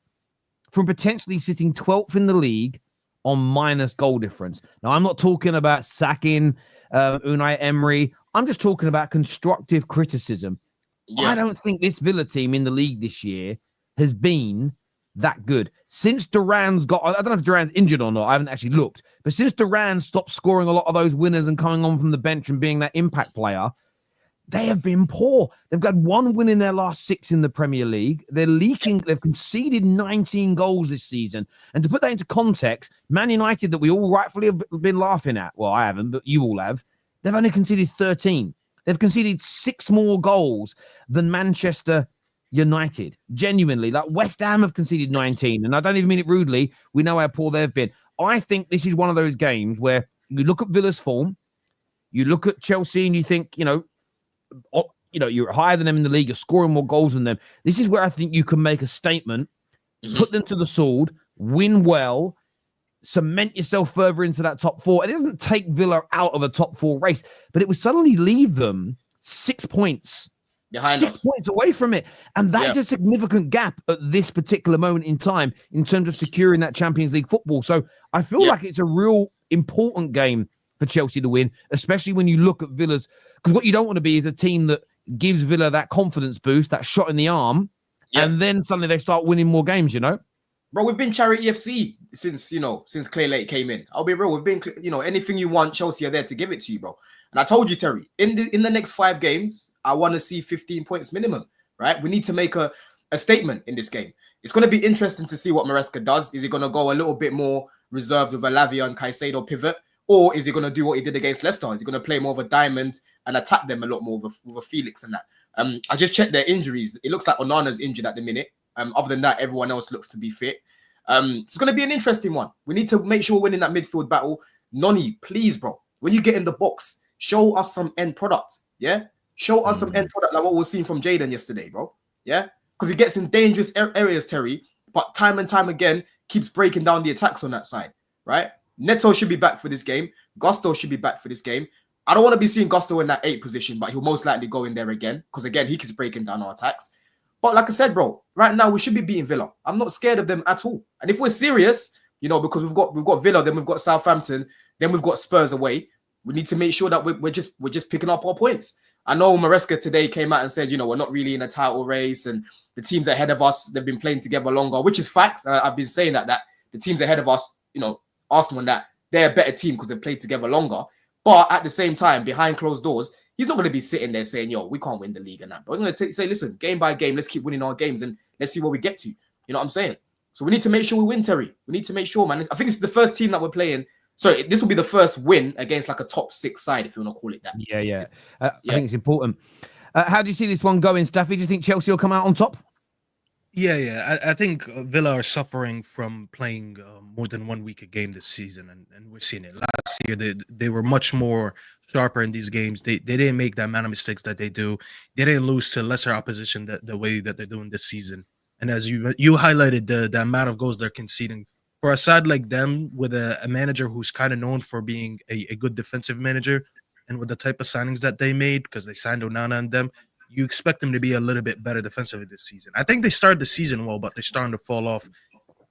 from potentially sitting 12th in the league on minus goal difference. Now, I'm not talking about sacking Unai Emery. I'm just talking about constructive criticism. Yeah. I don't think this Villa team in the league this year has been that good. Since Duran's got, I don't know if Duran's injured or not, I haven't actually looked, but since Duran stopped scoring a lot of those winners and coming on from the bench and being that impact player, they have been poor. They've got 1 win in their last 6 in the Premier League. They're leaking. They've conceded 19 goals this season. And to put that into context, Man United, that we all rightfully have been laughing at, well, I haven't, but you all have, they've only conceded 13. They've conceded 6 more goals than Manchester United. Genuinely, like West Ham have conceded 19. And I don't even mean it rudely. We know how poor they've been. I think this is one of those games where you look at Villa's form, you look at Chelsea and you think, you're higher than them in the league, you're scoring more goals than them. This is where I think you can make a statement, put them to the sword, win well, cement yourself further into that top 4. It doesn't take Villa out of a top 4 race, but it would suddenly leave them 6 points behind 6 points away from it. And that's a significant gap at this particular moment in time in terms of securing that Champions League football. So I feel like it's a real important game for Chelsea to win, especially when you look at Villa's, because what you don't want to be is a team that gives Villa that confidence boost, that shot in the arm, and then suddenly they start winning more games, Bro, we've been charity FC since Clay Lake came in. I'll be real. We've been, anything you want, Chelsea are there to give it to you, bro. And I told you, Terry, in the next 5 games, I want to see 15 points minimum, right? We need to make a statement in this game. It's going to be interesting to see what Maresca does. Is he going to go a little bit more reserved with a Lavia and Caicedo pivot? Or is he going to do what he did against Leicester? Is he going to play more of a diamond and attack them a lot more with a Felix and that? I just checked their injuries. It looks like Onana's injured at the minute. Other than that, everyone else looks to be fit. It's going to be an interesting one. We need to make sure we're winning that midfield battle. Noni, please, bro, when you get in the box, show us some end product. Yeah? Show us some end product like what we're seeing from Jaden yesterday, bro. Yeah? Because he gets in dangerous areas, Terry, but time and time again, keeps breaking down the attacks on that side, right? Neto should be back for this game. Gusto should be back for this game. I don't want to be seeing Gusto in that 8 position, but he'll most likely go in there again because, again, he keeps breaking down our attacks. But like I said, bro, right now we should be beating Villa. I'm not scared of them at all. And if we're serious, because we've got Villa, then we've got Southampton, then we've got Spurs away. We need to make sure that we're just picking up our points. I know Maresca today came out and said, we're not really in a title race, and the teams ahead of us, they've been playing together longer, which is facts. I've been saying that the teams ahead of us, Arsenal and that, they're a better team because they've played together longer. But at the same time, behind closed doors, he's not going to be sitting there saying, we can't win the league and that. But he's going to say, listen, game by game, let's keep winning our games and let's see where we get to. You know what I'm saying? So we need to make sure we win, Terry. We need to make sure, man. I think it's the first team that we're playing. So this will be the first win against like a top 6 side, if you want to call it that. Yeah. I think it's important. How do you see this one going, Staffy? Do you think Chelsea will come out on top? Yeah. I think Villa are suffering from playing more than 1 week a game this season, and we're seeing it. Last year, they were much more sharper in these games. They didn't make that amount of mistakes that they do. They didn't lose to lesser opposition the way that they're doing this season. And as you highlighted, the amount of goals they're conceding. For a side like them, with a manager who's kind of known for being a good defensive manager, and with the type of signings that they made, because they signed Onana and them, you expect them to be a little bit better defensively this season. I think they started the season well, but they're starting to fall off.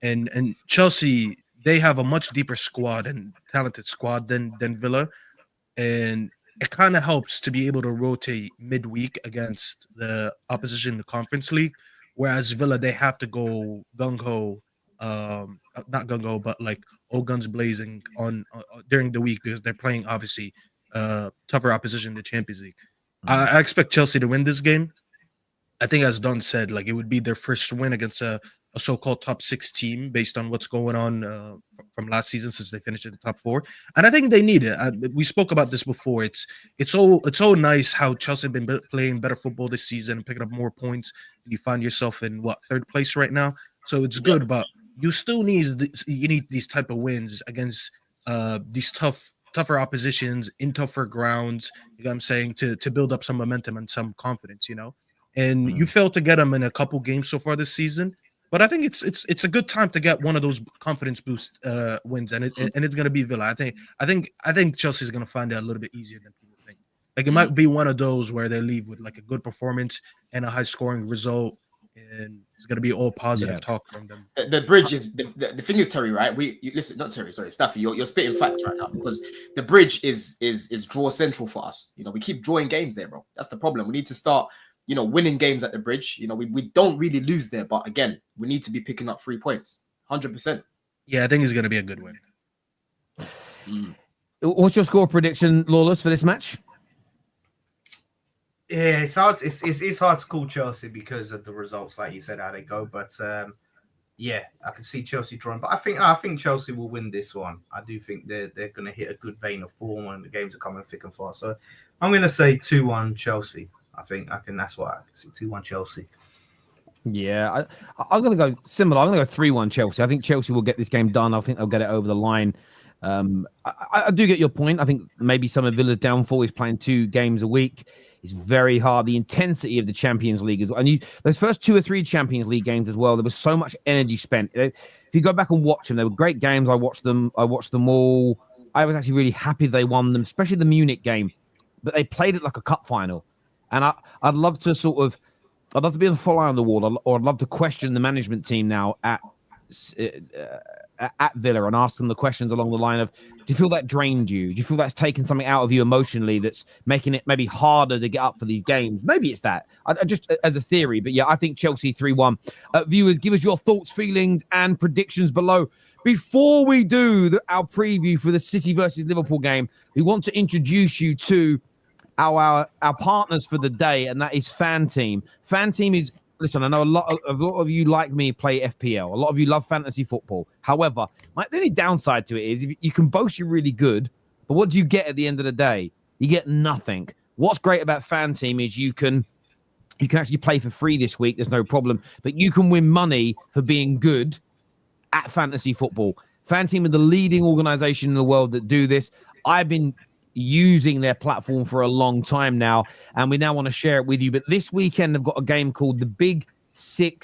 And Chelsea, they have a much deeper squad and talented squad than Villa. And it kind of helps to be able to rotate midweek against the opposition in the Conference League. Whereas Villa, they have to go gung-ho, not gung-ho, but like all guns blazing on during the week because they're playing, obviously, tougher opposition in the Champions League. I expect Chelsea to win this game. I think, as Don said, like it would be their first win against a so-called top 6 team based on what's going on from last season since they finished in the top 4, and I think they need it. We spoke about this before. It's so nice how Chelsea have been playing better football this season and picking up more points. You find yourself in third place right now, so it's good. But you still need these type of wins against these tougher oppositions in tougher grounds. You know what I'm saying, to build up some momentum and some confidence. And you failed to get them in a couple games so far this season, but I think it's a good time to get one of those confidence boost wins, and it's going to be Villa. I think Chelsea's going to find it a little bit easier than people think. Like it might be one of those where they leave with like a good performance and a high scoring result, and it's going to be all positive talk from them. The bridge is the thing is, Terry, right? Listen, not Terry, sorry, Staffy. You're spitting facts right now, because the bridge is draw central for us. We keep drawing games there, bro. That's the problem. We need to start winning games at the bridge. We don't really lose there, but again, we need to be picking up 3 points, 100%. Yeah, I think it's going to be a good win. What's your score prediction, Lawless, for this match? Yeah, it's hard. It's hard to call Chelsea because of the results, like you said, how they go. But yeah, I can see Chelsea drawing. But I think Chelsea will win this one. I do think they're going to hit a good vein of form when the games are coming thick and fast. So I'm going to say 2-1 Chelsea. I think that's what I can see. 2-1 Chelsea. Yeah, I'm going to go similar. I'm going to go 3-1 Chelsea. I think Chelsea will get this game done. I think they'll get it over the line. I do get your point. I think maybe some of Villa's downfall is playing 2 games a week. It's very hard. The intensity of the Champions League as well. And those first 2 or 3 Champions League games as well, there was so much energy spent. If you go back and watch them, they were great games. I watched them all. I was actually really happy they won them, especially the Munich game. But they played it like a cup final. And I'd love to I'd love to be the fly on the wall, or I'd love to question the management team now at Villa and ask them the questions along the line of, do you feel that drained you? Do you feel that's taken something out of you emotionally that's making it maybe harder to get up for these games? Maybe it's that. I just as a theory, but yeah, I think Chelsea 3-1. Viewers, give us your thoughts, feelings, and predictions below. Before we do our preview for the City versus Liverpool game, we want to introduce you to our partners for the day, and that is FanTeam. FanTeam is, listen, I know a lot of you like me play FPL. A lot of you love fantasy football. However, the only downside to it is you can boast you're really good, but what do you get at the end of the day? You get nothing. What's great about FanTeam is you can actually play for free this week. There's no problem, but you can win money for being good at fantasy football. FanTeam are the leading organization in the world that do this. I've been using their platform for a long time now, and we now want to share it with you. But this weekend they've got a game called the Big Pick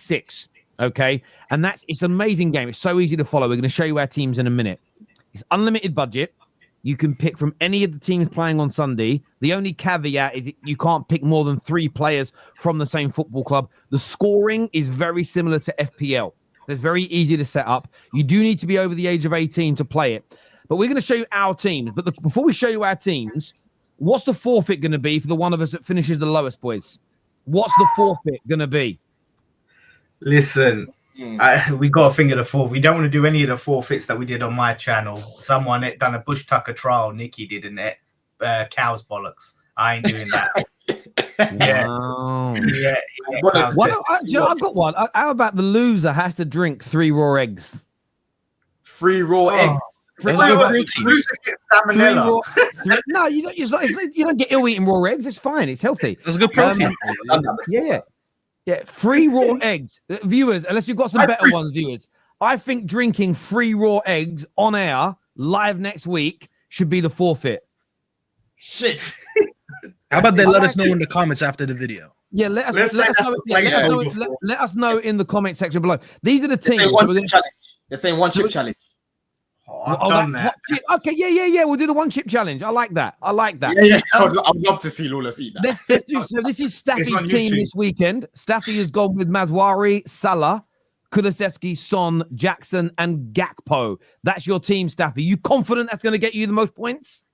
6. Okay, and it's an amazing game. It's so easy to follow. We're going to show you our teams in a minute. It's unlimited budget. You can pick from any of the teams playing on Sunday. The only caveat is you can't pick more than 3 players from the same football club. The scoring is very similar to FPL. It's very easy to set up. You do need to be over the age of 18 to play it. But we're going to show you our teams. But before we show you our teams, what's the forfeit going to be for the one of us that finishes the lowest, boys? What's the forfeit going to be? Listen, we got to think of the forfeit. We don't want to do any of the forfeits that we did on my channel. Someone had done a bush tucker trial. Nikki did in it. Cow's bollocks. I ain't doing that. Wow. Yeah. I've got one. How about the loser has to drink 3 raw eggs? 3 raw eggs. Salmonella. No, you don't get ill eating raw eggs. It's fine. It's healthy. That's a good protein. Yeah. 3 raw eggs. Viewers, unless you've got some better ones, viewers, I think drinking 3 raw eggs on air live next week should be the forfeit. Shit. How about they let us know in the comments after the video? Yeah, let us know in the comment section below. These are the teams. They're saying one chip challenge. I've done that. Okay, yeah. We'll do the 1 chip challenge. I like that. Yeah. I'd love to see Lawless eat that. Let's do so. This is Staffy's team this weekend. Staffy has gone with Mazwari, Salah, Kulusevski, Son, Jackson, and Gakpo. That's your team, Staffy. You confident that's going to get you the most points?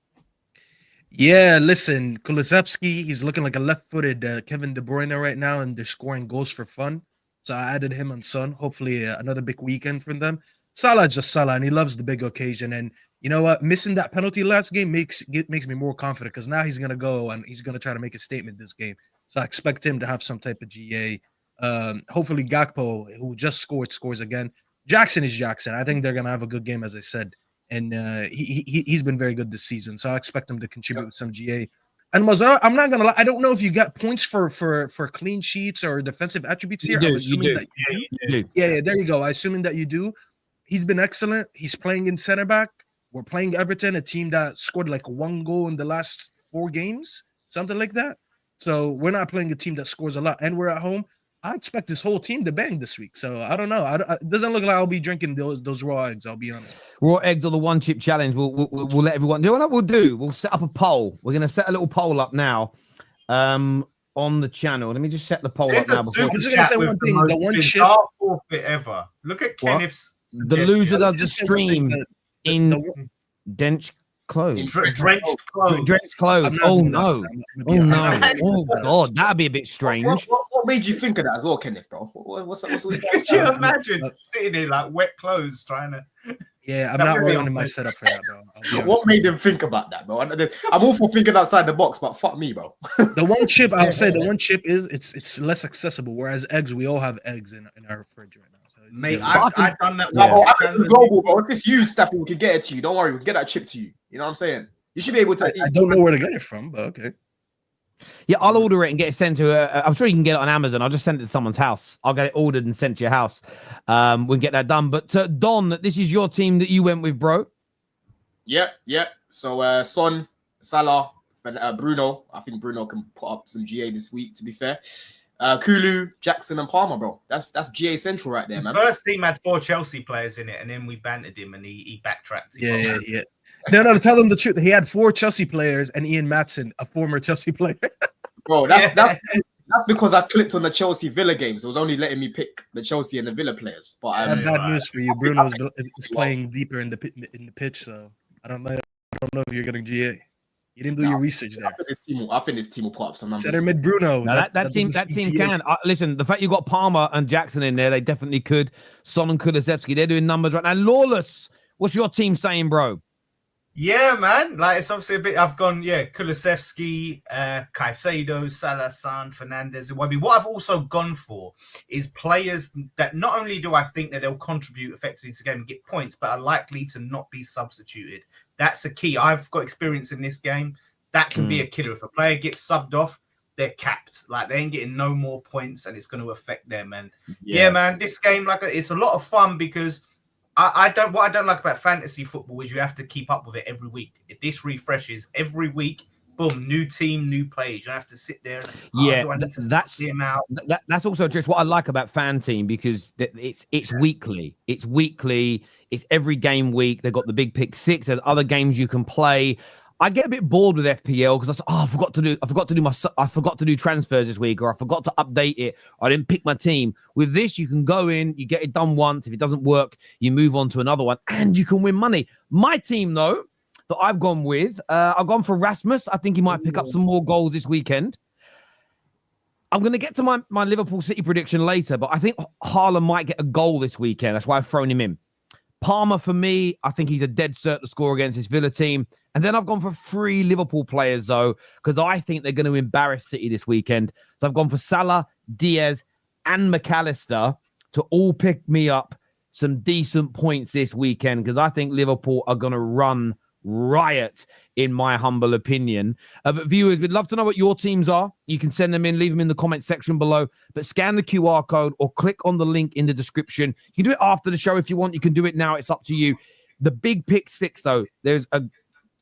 Yeah, listen, Kulusevski, he's looking like a left-footed Kevin De Bruyne right now, and they're scoring goals for fun. So I added him on Son. Hopefully another big weekend for them. Salah just Salah, and he loves the big occasion. And You know what? Missing that penalty last game makes me more confident because now he's gonna go and he's gonna try to make a statement this game. So I expect him to have some type of GA. Hopefully Gakpo, who just scored, scores again. Jackson is Jackson. I think they're gonna have a good game, as I said, and he's been very good this season. So I expect him to contribute with some GA. And Maza, I'm not gonna lie. I don't know if you got points for clean sheets or defensive attributes here. I'm assuming that you do. Yeah, there you go. I'm assuming that you do. He's been excellent. He's playing in center back. We're playing Everton, a team that scored like 1 goal in the last 4 games, something like that. So we're not playing a team that scores a lot, and we're at home. I expect this whole team to bang this week. So I don't know. It doesn't look like I'll be drinking those raw eggs. I'll be honest. Raw eggs or the 1 chip challenge. We'll let everyone do what we'll do. We'll set up a poll. We're going to set a little poll up now on the channel. Let me just set the poll up now. Before I'm just going to say one thing. The 1 chip forfeit ever. Look at Kenneth's. The loser does the stream in drenched clothes. Drenched clothes. Oh no! Oh no! Oh god, that'd be a bit strange. What made you think of that as well, Kenneth, bro? What's Could you imagine sitting in like wet clothes trying to? Yeah, I'm not ruining my setup for that, bro. What made them think about that, bro? I'm all for thinking outside the box, but fuck me, bro. The 1 chip, I'll say, the 1 chip is it's less accessible. Whereas eggs, we all have eggs in our fridge right now. So, mate, I've done that. Global, bro. If it's you, Staffy, we can get it to you. Don't worry, we can get that chip to you. You know what I'm saying? You should be able to. I don't know where to get it from, but okay. Yeah, I'll order it and get it sent to. I'm sure you can get it on Amazon. I'll just send it to someone's house. I'll get it ordered and sent to your house. We'll get that done. But Don, this is your team that you went with, bro. Yeah. So Son, Salah, and Bruno. I think Bruno can put up some GA this week. To be fair, Kulu, Jackson, and Palmer, bro. That's GA central right there, man. First team had 4 Chelsea players in it, and then we bantered him, and he backtracked. Yeah. No, tell them the truth. He had 4 Chelsea players and Ian Matson, a former Chelsea player. Bro, that's because I clicked on the Chelsea Villa games. It was only letting me pick the Chelsea and the Villa players. But I have bad news for you. Bruno is playing deeper in the pitch, so I don't know if you're getting GA. You didn't do your research there. I think this team will put up some numbers. Center mid Bruno. No, that team can. Listen, the fact you got Palmer and Jackson in there, they definitely could. Son and Kulusevski, they're doing numbers right now. Lawless, what's your team saying, bro? Yeah, man. Like, it's obviously a bit. I've gone, Kulusevski, Caicedo, Salah, San, Fernandez, and Webby. What I've also gone for is players that not only do I think that they'll contribute effectively to the game and get points, but are likely to not be substituted. That's a key. I've got experience in this game. That can be a killer. If a player gets subbed off, they're capped. Like, they ain't getting no more points, and it's going to affect them. And yeah man, this game, like, it's a lot of fun because what I don't like about fantasy football is you have to keep up with it every week. If this refreshes every week, boom, new team, new players. You have to sit there. That's also just what I like about FanTeam because it's weekly. It's weekly. It's every game week. They've got the big pick 6. There's other games you can play. I get a bit bored with FPL because I forgot to do transfers this week, or I forgot to update it. Or I didn't pick my team. With this, you can go in, you get it done once. If it doesn't work, you move on to another one, and you can win money. My team, though, that I've gone with, I've gone for Rasmus. I think he might pick up some more goals this weekend. I'm going to get to my Liverpool City prediction later, but I think Haaland might get a goal this weekend. That's why I've thrown him in. Palmer, for me, I think he's a dead cert to score against his Villa team. And then I've gone for 3 Liverpool players, though, because I think they're going to embarrass City this weekend. So I've gone for Salah, Diaz, and McAllister to all pick me up some decent points this weekend, because I think Liverpool are going to run riot, in my humble opinion. But viewers, we'd love to know what your teams are. You can send them in, leave them in the comment section below, but scan the QR code or click on the link in the description. You can do it after the show if you want. You can do it now. It's up to you. The big pick 6, though, there's a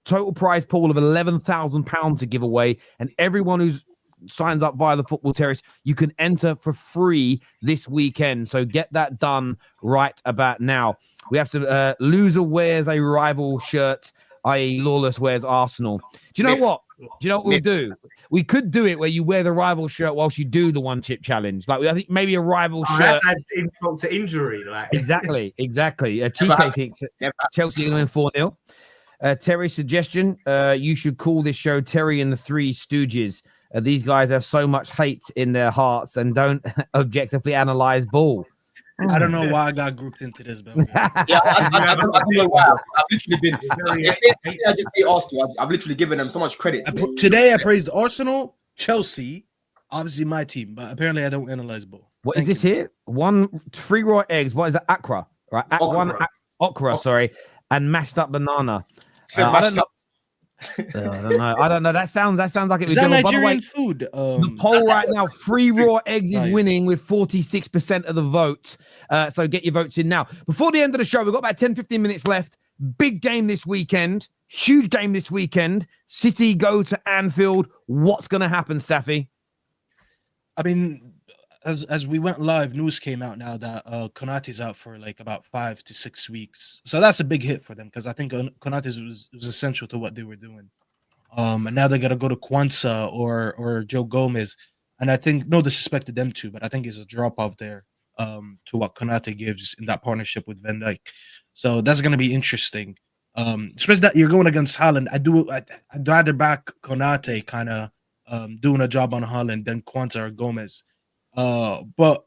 total prize pool of £11,000 to give away, and everyone who's signs up via the Football Terrace, you can enter for free this weekend. So get that done right about now. We have to loser wears a rival shirt, i.e. Lawless wears Arsenal. Do you know what? Do you know what we'll do? We could do it where you wear the rival shirt whilst you do the 1 chip challenge. Like, I think maybe a rival shirt. That's insult to injury. Like. Exactly. Chief thinks Chelsea are going to win 4-0. Terry's suggestion, you should call this show Terry and the Three Stooges. These guys have so much hate in their hearts and don't objectively analyze ball. I don't know why I got grouped into this, but Yeah, I don't know why. I've literally been. I just hate Arsenal. I've literally given them so much credit. Today I praised Arsenal, Chelsea, obviously my team, but apparently I don't analyze ball. What is this here? 3 raw eggs. What is it? Accra, right? Okra, sorry, and mashed up banana. I don't know. I don't know. That sounds like it was Nigerian food. The poll right now, 3 raw eggs is winning with 46% of the vote. So get your votes in now. Before the end of the show, we've got about 10-15 minutes left. Big game this weekend. Huge game this weekend. City go to Anfield. What's going to happen, Staffy? I mean, as we went live, news came out now that Konate's out for like about 5 to 6 weeks. So that's a big hit for them because I think Konate was essential to what they were doing. And now they got to go to Kwanzaa or Joe Gomez. And I think, no disrespect to them two, but I think it's a drop off there to what Konate gives in that partnership with Van Dijk. So that's going to be interesting. Especially that you're going against Haaland. I'd rather back Konate kind of doing a job on Haaland than Kwanzaa or Gomez. But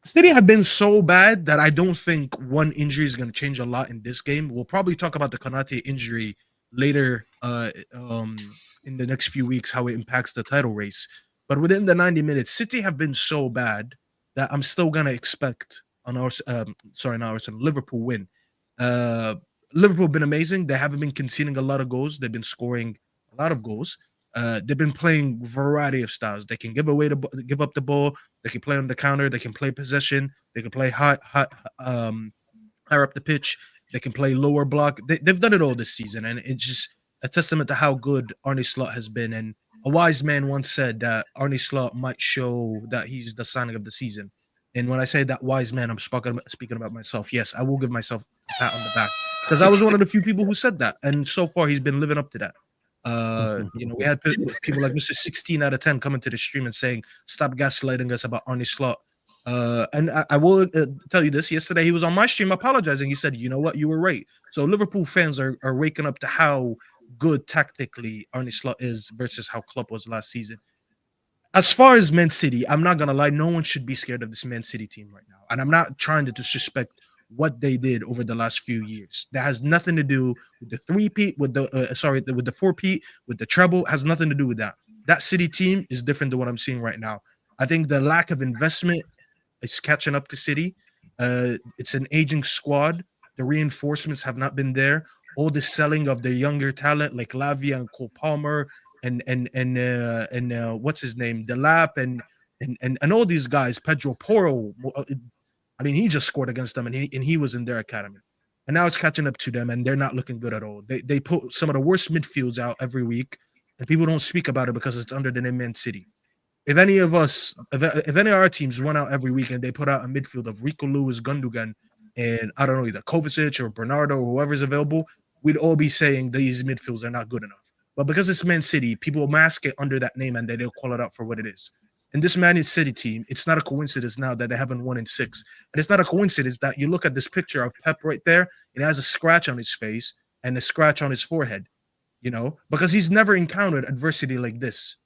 City have been so bad that I don't think one injury is going to change a lot in this game. We'll probably talk about the Konate injury later in the next few weeks, how it impacts the title race. But within the 90 minutes, City have been so bad that I'm still going to expect Liverpool win. Liverpool been amazing. They haven't been conceding a lot of goals. They've been scoring a lot of goals. They've been playing variety of styles. They can give up the ball. They can play on the counter. They can play possession. They can play higher up the pitch. They can play lower block. They've done it all this season, and it's just a testament to how good Arne Slot has been. And a wise man once said that Arne Slot might show that he's the signing of the season. And when I say that wise man, I'm speaking about myself. Yes, I will give myself a pat on the back because I was one of the few people who said that, and so far he's been living up to that. We had people like Mr. 16 out of 10 coming to the stream and saying, stop gaslighting us about Arne Slot. And I will tell you this, yesterday he was on my stream apologizing. He said, you know what, you were right. So Liverpool fans are waking up to how good tactically Arne Slot is versus how Klopp was last season. As far as Man City, I'm not going to lie, no one should be scared of this Man City team right now. And I'm not trying to disrespect what they did over the last few years. That has nothing to do with the 3-peat, with the 4-peat, with the treble, has nothing to do with that. That City team is different than what I'm seeing right now. I think the lack of investment is catching up to City. It's an aging squad. The reinforcements have not been there. All the selling of their younger talent like Lavia and Cole Palmer and what's his name, Delap and all these guys, Pedro Porro. I mean, he just scored against them, and he was in their academy. And now it's catching up to them, and they're not looking good at all. They put some of the worst midfields out every week, and people don't speak about it because it's under the name Man City. If any of our teams went out every week and they put out a midfield of Rico Lewis, Gundogan, and I don't know, either Kovacic or Bernardo or whoever's available, we'd all be saying these midfields are not good enough. But because it's Man City, people mask it under that name and they'll call it out for what it is. And this Man City team, it's not a coincidence now that they haven't won in 6. And it's not a coincidence that you look at this picture of Pep right there, it has a scratch on his face and a scratch on his forehead, because he's never encountered adversity like this.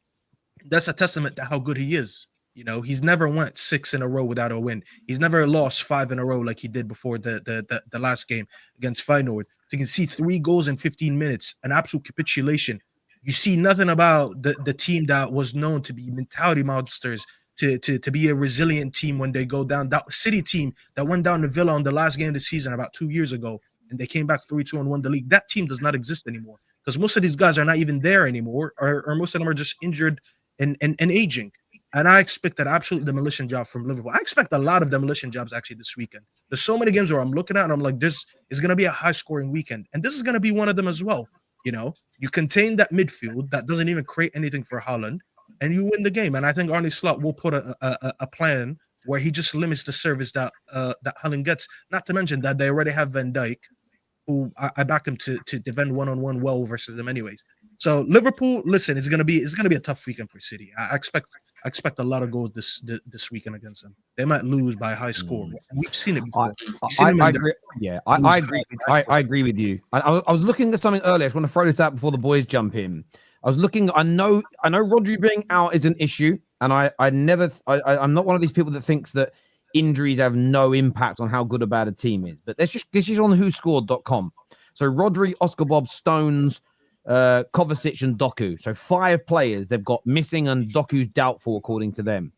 That's a testament to how good he is. He's never went 6 in a row without a win. He's never lost 5 in a row like he did before the last game against Feyenoord. So you can see 3 goals in 15 minutes, an absolute capitulation. You see nothing about the team that was known to be mentality monsters, to be a resilient team when they go down. That City team that went down to Villa on the last game of the season about 2 years ago, and they came back 3-2 and won the league. That team does not exist anymore because most of these guys are not even there anymore, or most of them are just injured and aging. And I expect an absolute demolition job from Liverpool. I expect a lot of demolition jobs actually this weekend. There's so many games where I'm looking at and I'm like, this is going to be a high-scoring weekend. And this is going to be one of them as well. You contain that midfield that doesn't even create anything for Haaland, and you win the game. And I think Arne Slot will put a plan where he just limits the service that Haaland gets. Not to mention that they already have Van Dijk, who I back him to defend one-on-one well versus them anyways. So Liverpool, listen, it's gonna be a tough weekend for City. I expect a lot of goals this weekend against them. They might lose by a high score. We've seen it before. I agree. Yeah, I agree. I agree with you. I was looking at something earlier. I just want to throw this out before the boys jump in. I was looking. I know Rodri being out is an issue, and I'm not one of these people that thinks that injuries have no impact on how good or bad a team is. But this is on whoscored.com. So Rodri, Oscar Bob, Stones, Kovacic, and Doku. So 5 players they've got missing, and Doku's doubtful according to them.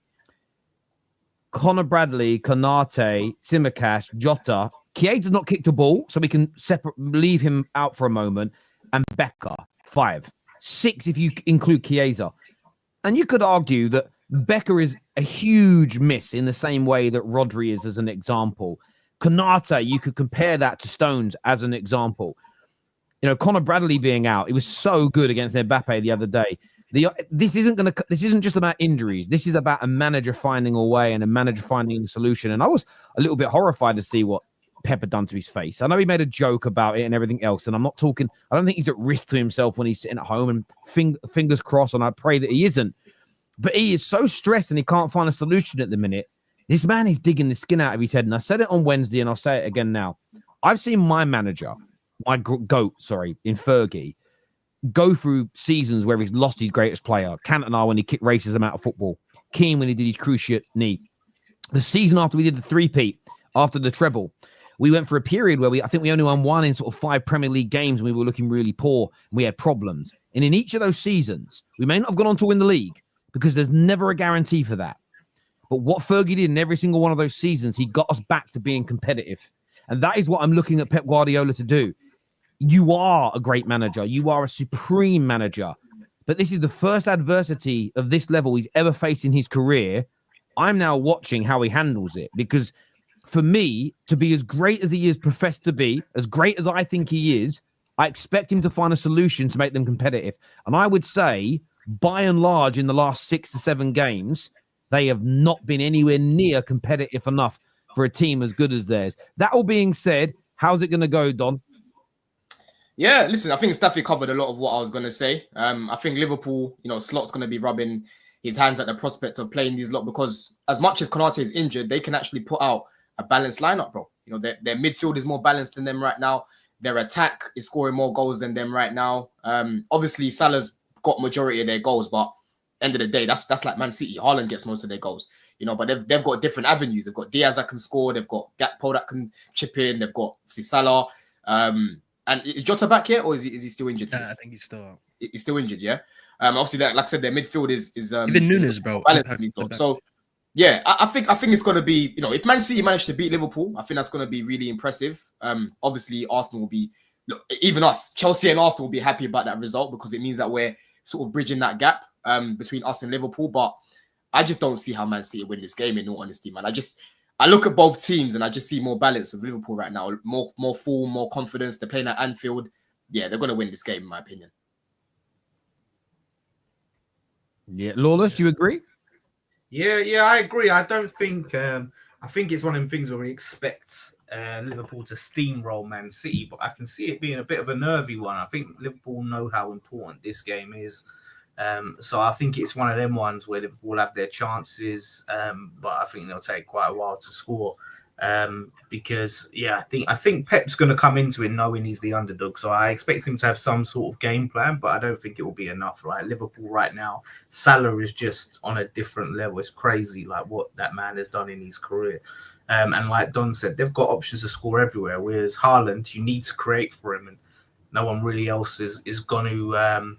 Connor Bradley, Konate, Tsimikas, Jota. Chiesa's not kicked a ball, so we can leave him out for a moment. And Becker, 5. 6 if you include Chiesa. And you could argue that Becker is a huge miss in the same way that Rodri is, as an example. Konate, you could compare that to Stones as an example. You know, Connor Bradley being out, he was so good against Mbappe the other day. This isn't just about injuries. This is about a manager finding a way and a manager finding a solution. And I was a little bit horrified to see what Pep had done to his face. I know he made a joke about it and everything else. And I don't think he's at risk to himself when he's sitting at home, and fingers crossed. And I pray that he isn't. But he is so stressed and he can't find a solution at the minute. This man is digging the skin out of his head. And I said it on Wednesday and I'll say it again now. I've seen my manager, in Fergie, go through seasons where he's lost his greatest player. Cantona when he kicked racism out of football. Keane when he did his cruciate knee. The season after we did the three-peat, after the treble, we went for a period where I think we only won 1 in sort of 5 Premier League games and we were looking really poor and we had problems. And in each of those seasons, we may not have gone on to win the league because there's never a guarantee for that. But what Fergie did in every single one of those seasons, he got us back to being competitive. And that is what I'm looking at Pep Guardiola to do. You are a great manager. You are a supreme manager. But this is the first adversity of this level he's ever faced in his career. I'm now watching how he handles it, because for me, to be as great as he is professed to be, as great as I think he is, I expect him to find a solution to make them competitive. And I would say, by and large, in the last 6 to 7 games, they have not been anywhere near competitive enough for a team as good as theirs. That all being said, how's it going to go, Don? Yeah, listen, I think Staffy covered a lot of what I was going to say. I think Liverpool, Slot's going to be rubbing his hands at the prospect of playing these lot, because as much as Konate is injured, they can actually put out a balanced lineup, bro. Their midfield is more balanced than them right now. Their attack is scoring more goals than them right now. Obviously, Salah's got majority of their goals, but end of the day, that's like Man City. Haaland gets most of their goals, but they've got different avenues. They've got Diaz that can score. They've got Gakpo that can chip in. They've got Salah. And is Jota back yet, or is he still injured? I think he's still out. He's still injured, yeah. Obviously, that, like I said, their midfield is even Nunes, bro. So, yeah, I think it's going to be, if Man City manage to beat Liverpool, I think that's going to be really impressive. Obviously, Arsenal will be, even us, Chelsea and Arsenal will be happy about that result, because it means that we're sort of bridging that gap between us and Liverpool. But I just don't see how Man City win this game, in all honesty, man. I look at both teams and I just see more balance with Liverpool right now. More form, more confidence. They're playing at Anfield. Yeah, they're going to win this game, in my opinion. Yeah, Lawless, do you agree? Yeah, I agree. I don't think. I think it's one of them things where we expect Liverpool to steamroll Man City, but I can see it being a bit of a nervy one. I think Liverpool know how important this game is. So I think it's one of them ones where Liverpool will have their chances, but I think they'll take quite a while to score. Because I think Pep's going to come into it knowing he's the underdog. So I expect him to have some sort of game plan, but I don't think it will be enough. Like Liverpool right now, Salah is just on a different level. It's crazy, like what that man has done in his career. And like Don said, they've got options to score everywhere. Whereas Haaland, you need to create for him, and no one really else is going to.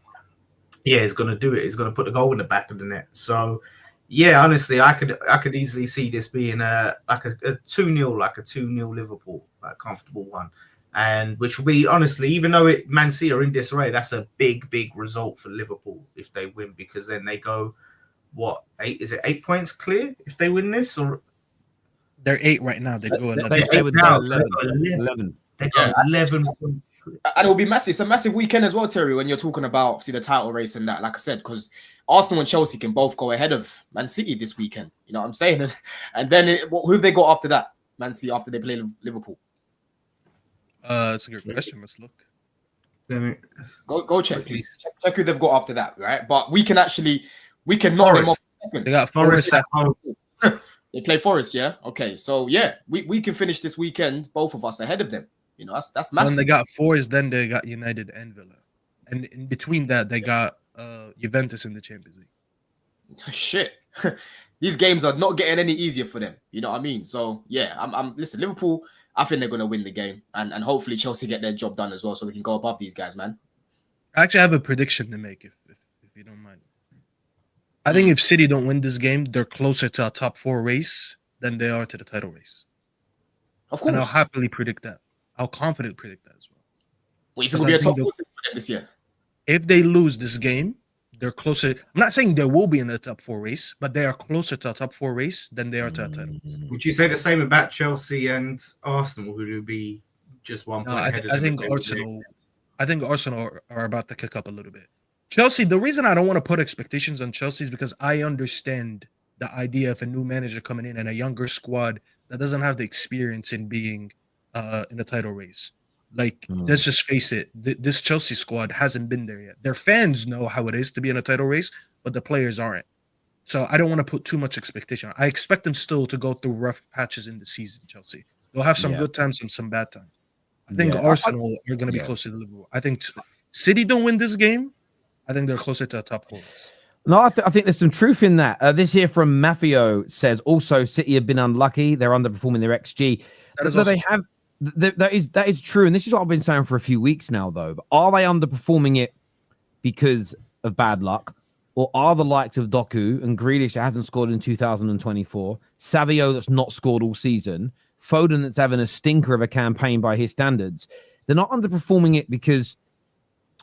He's going to do it. He's going to put the goal in the back of the net. So, yeah, honestly, I could easily see this being a 2-0, like a 2-0 Liverpool, like a comfortable one. And which will be, honestly, even though Man City are in disarray, that's a big, big result for Liverpool if they win, because then they go, 8? Is it 8 points clear if they win this? Or they're 8 right now. They go 11. They would go 11. They got 11 points. And it will be massive. It's a massive weekend as well, Terry, when you're talking about the title race and that, like I said, because Arsenal and Chelsea can both go ahead of Man City this weekend. You know what I'm saying? And then who have they got after that? Man City after they play Liverpool? It's a good question. Let's look. Go check, please. Check who they've got after that, right? But we can knock them off. They got Forest at home. They play Forest, yeah? Okay, so yeah, we can finish this weekend, both of us, ahead of them. That's massive. When they got Forest, then they got United and Villa. And in between that, they got Juventus in the Champions League. Shit. these games are not getting any easier for them. You know what I mean? So yeah, listen, Liverpool, I think they're gonna win the game, and hopefully Chelsea get their job done as well, so we can go above these guys, man. I actually have a prediction to make, if you don't mind. I think if City don't win this game, they're closer to a top 4 race than they are to the title race. Of course. And I'll happily predict that. I'll confidently predict that as well. Well, you think will be a top 4 this year? If they lose this game, they're closer. I'm not saying they will be in the top 4 race, but they are closer to a top 4 race than they are to a title race. Would you say the same about Chelsea and Arsenal, who would be just 1 point ahead of them? I think Arsenal are about to kick up a little bit. Chelsea, the reason I don't want to put expectations on Chelsea is because I understand the idea of a new manager coming in and a younger squad that doesn't have the experience in being in the title race. Like, let's just face it, this Chelsea squad hasn't been there yet. Their fans know how it is to be in a title race, but the players aren't. So I don't want to put too much expectation. I expect them still to go through rough patches in the season, Chelsea. They'll have some good times and some bad times. I think Arsenal are going to be closer to Liverpool. I think City don't win this game. I think they're closer to a top 4 race. No, I think there's some truth in that. This here from Mafio says, also, City have been unlucky. They're underperforming their XG. That is true. And this is what I've been saying for a few weeks now, though. But are they underperforming it because of bad luck? Or are the likes of Doku and Grealish that hasn't scored in 2024, Savio that's not scored all season, Foden that's having a stinker of a campaign by his standards, they're not underperforming it because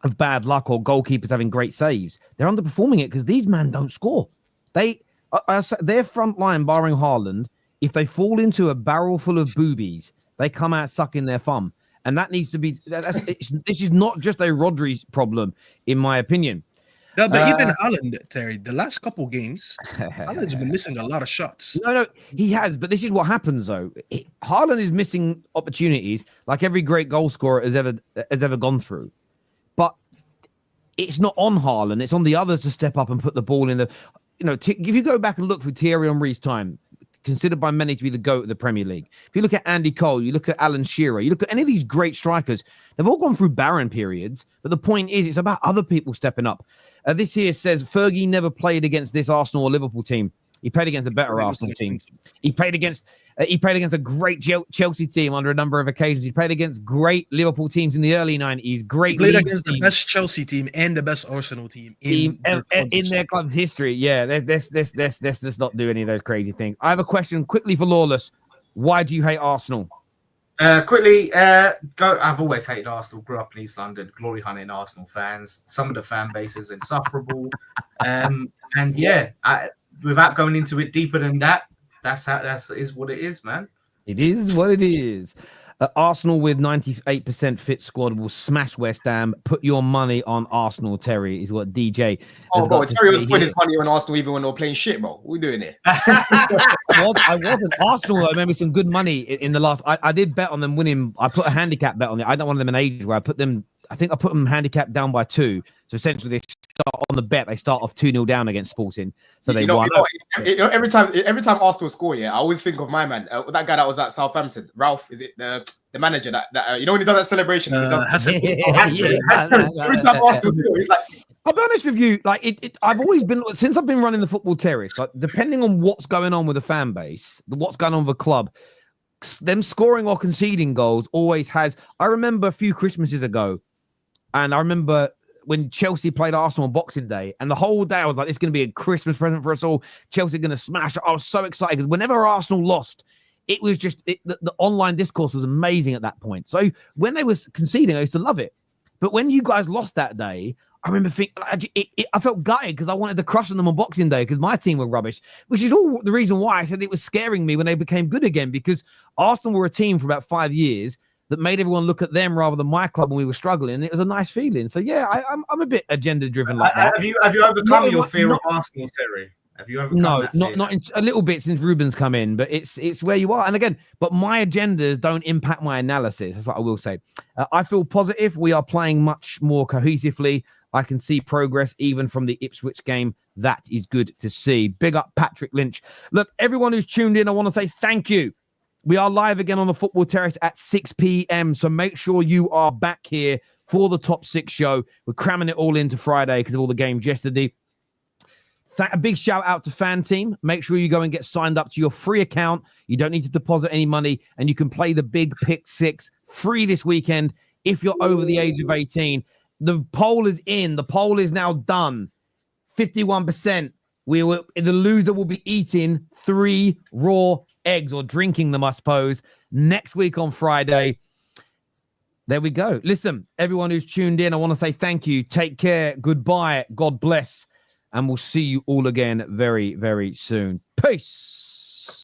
of bad luck or goalkeepers having great saves. They're underperforming it because these men don't score. Their front line, barring Haaland, if they fall into a barrel full of boobies, they come out sucking their thumb. And that needs to be... this is not just a Rodri problem, in my opinion. No, but even Haaland, Terry, the last couple games, Haaland's been missing a lot of shots. No, he has. But this is what happens, though. Haaland is missing opportunities like every great goal scorer has ever gone through. But it's not on Haaland. It's on the others to step up and put the ball in the... if you go back and look through Thierry Henry's time, considered by many to be the GOAT of the Premier League. If you look at Andy Cole, you look at Alan Shearer, you look at any of these great strikers, they've all gone through barren periods. But the point is, it's about other people stepping up. This here says Fergie never played against this Arsenal or Liverpool team. He played against a better Arsenal team. He played against a great Chelsea team under a number of occasions. He played against great Liverpool teams in the early 90s. He played against the best Chelsea team and the best Arsenal team in their club's history. Yeah, let's just not do any of those crazy things. I have a question quickly for Lawless. Why do you hate Arsenal? I've always hated Arsenal. Grew up in East London, glory hunting Arsenal fans. Some of the fan base is insufferable, without going into it deeper than that, that is what it is, man. It is what it is. Arsenal with 98% fit squad will smash West Ham. Put your money on Arsenal, Terry, is what DJ. Oh, bro, Terry was putting his money on Arsenal even when they were playing shit, bro. What are we doing here? I wasn't. Arsenal, I remember some good money in the last. I did bet on them winning. I put a handicap bet on it. I don't want them in age where I put them handicapped down by 2. So essentially, they start on the bet. They start off 2-0 down against Sporting. So they won. Every time Arsenal score, I always think of my man, that guy that was at Southampton. Ralph, is it the manager that when he does that celebration? Every time Arsenal score, he's like. I'll be honest with you, I've always been, since I've been running the Football Terrace, depending on what's going on with the fan base, what's going on with the club, them scoring or conceding goals always has. I remember a few Christmases ago, and I remember when Chelsea played Arsenal on Boxing Day, and the whole day I was like, "It's going to be a Christmas present for us all. Chelsea going to smash." I was so excited because whenever Arsenal lost, it was just the online discourse was amazing at that point. So when they was conceding, I used to love it. But when you guys lost that day, I remember thinking, I felt gutted because I wanted to crush on them on Boxing Day because my team were rubbish, which is all the reason why I said it was scaring me when they became good again, because Arsenal were a team for about 5 years that made everyone look at them rather than my club when we were struggling. And it was a nice feeling. So, yeah, I'm a bit agenda-driven like that. Have you overcome your fear of Arsenal, Terry? Have you overcome that fear? Not a little bit since Ruben's come in, but it's where you are. And again, but my agendas don't impact my analysis. That's what I will say. I feel positive. We are playing much more cohesively. I can see progress even from the Ipswich game. That is good to see. Big up Patrick Lynch. Look, everyone who's tuned in, I want to say thank you. We are live again on the Football Terrace at 6 p.m. So make sure you are back here for the Top 6 show. We're cramming it all into Friday because of all the games yesterday. A big shout out to FanTeam. Make sure you go and get signed up to your free account. You don't need to deposit any money, and you can play the Big Pick 6 free this weekend if you're over the age of 18. The poll is in. The poll is now done. 51%. The loser will be eating 3 raw eggs, or drinking them, I suppose, next week on Friday. There we go. Listen, everyone who's tuned in, I want to say thank you. Take care. Goodbye. God bless. And we'll see you all again very, very soon. Peace.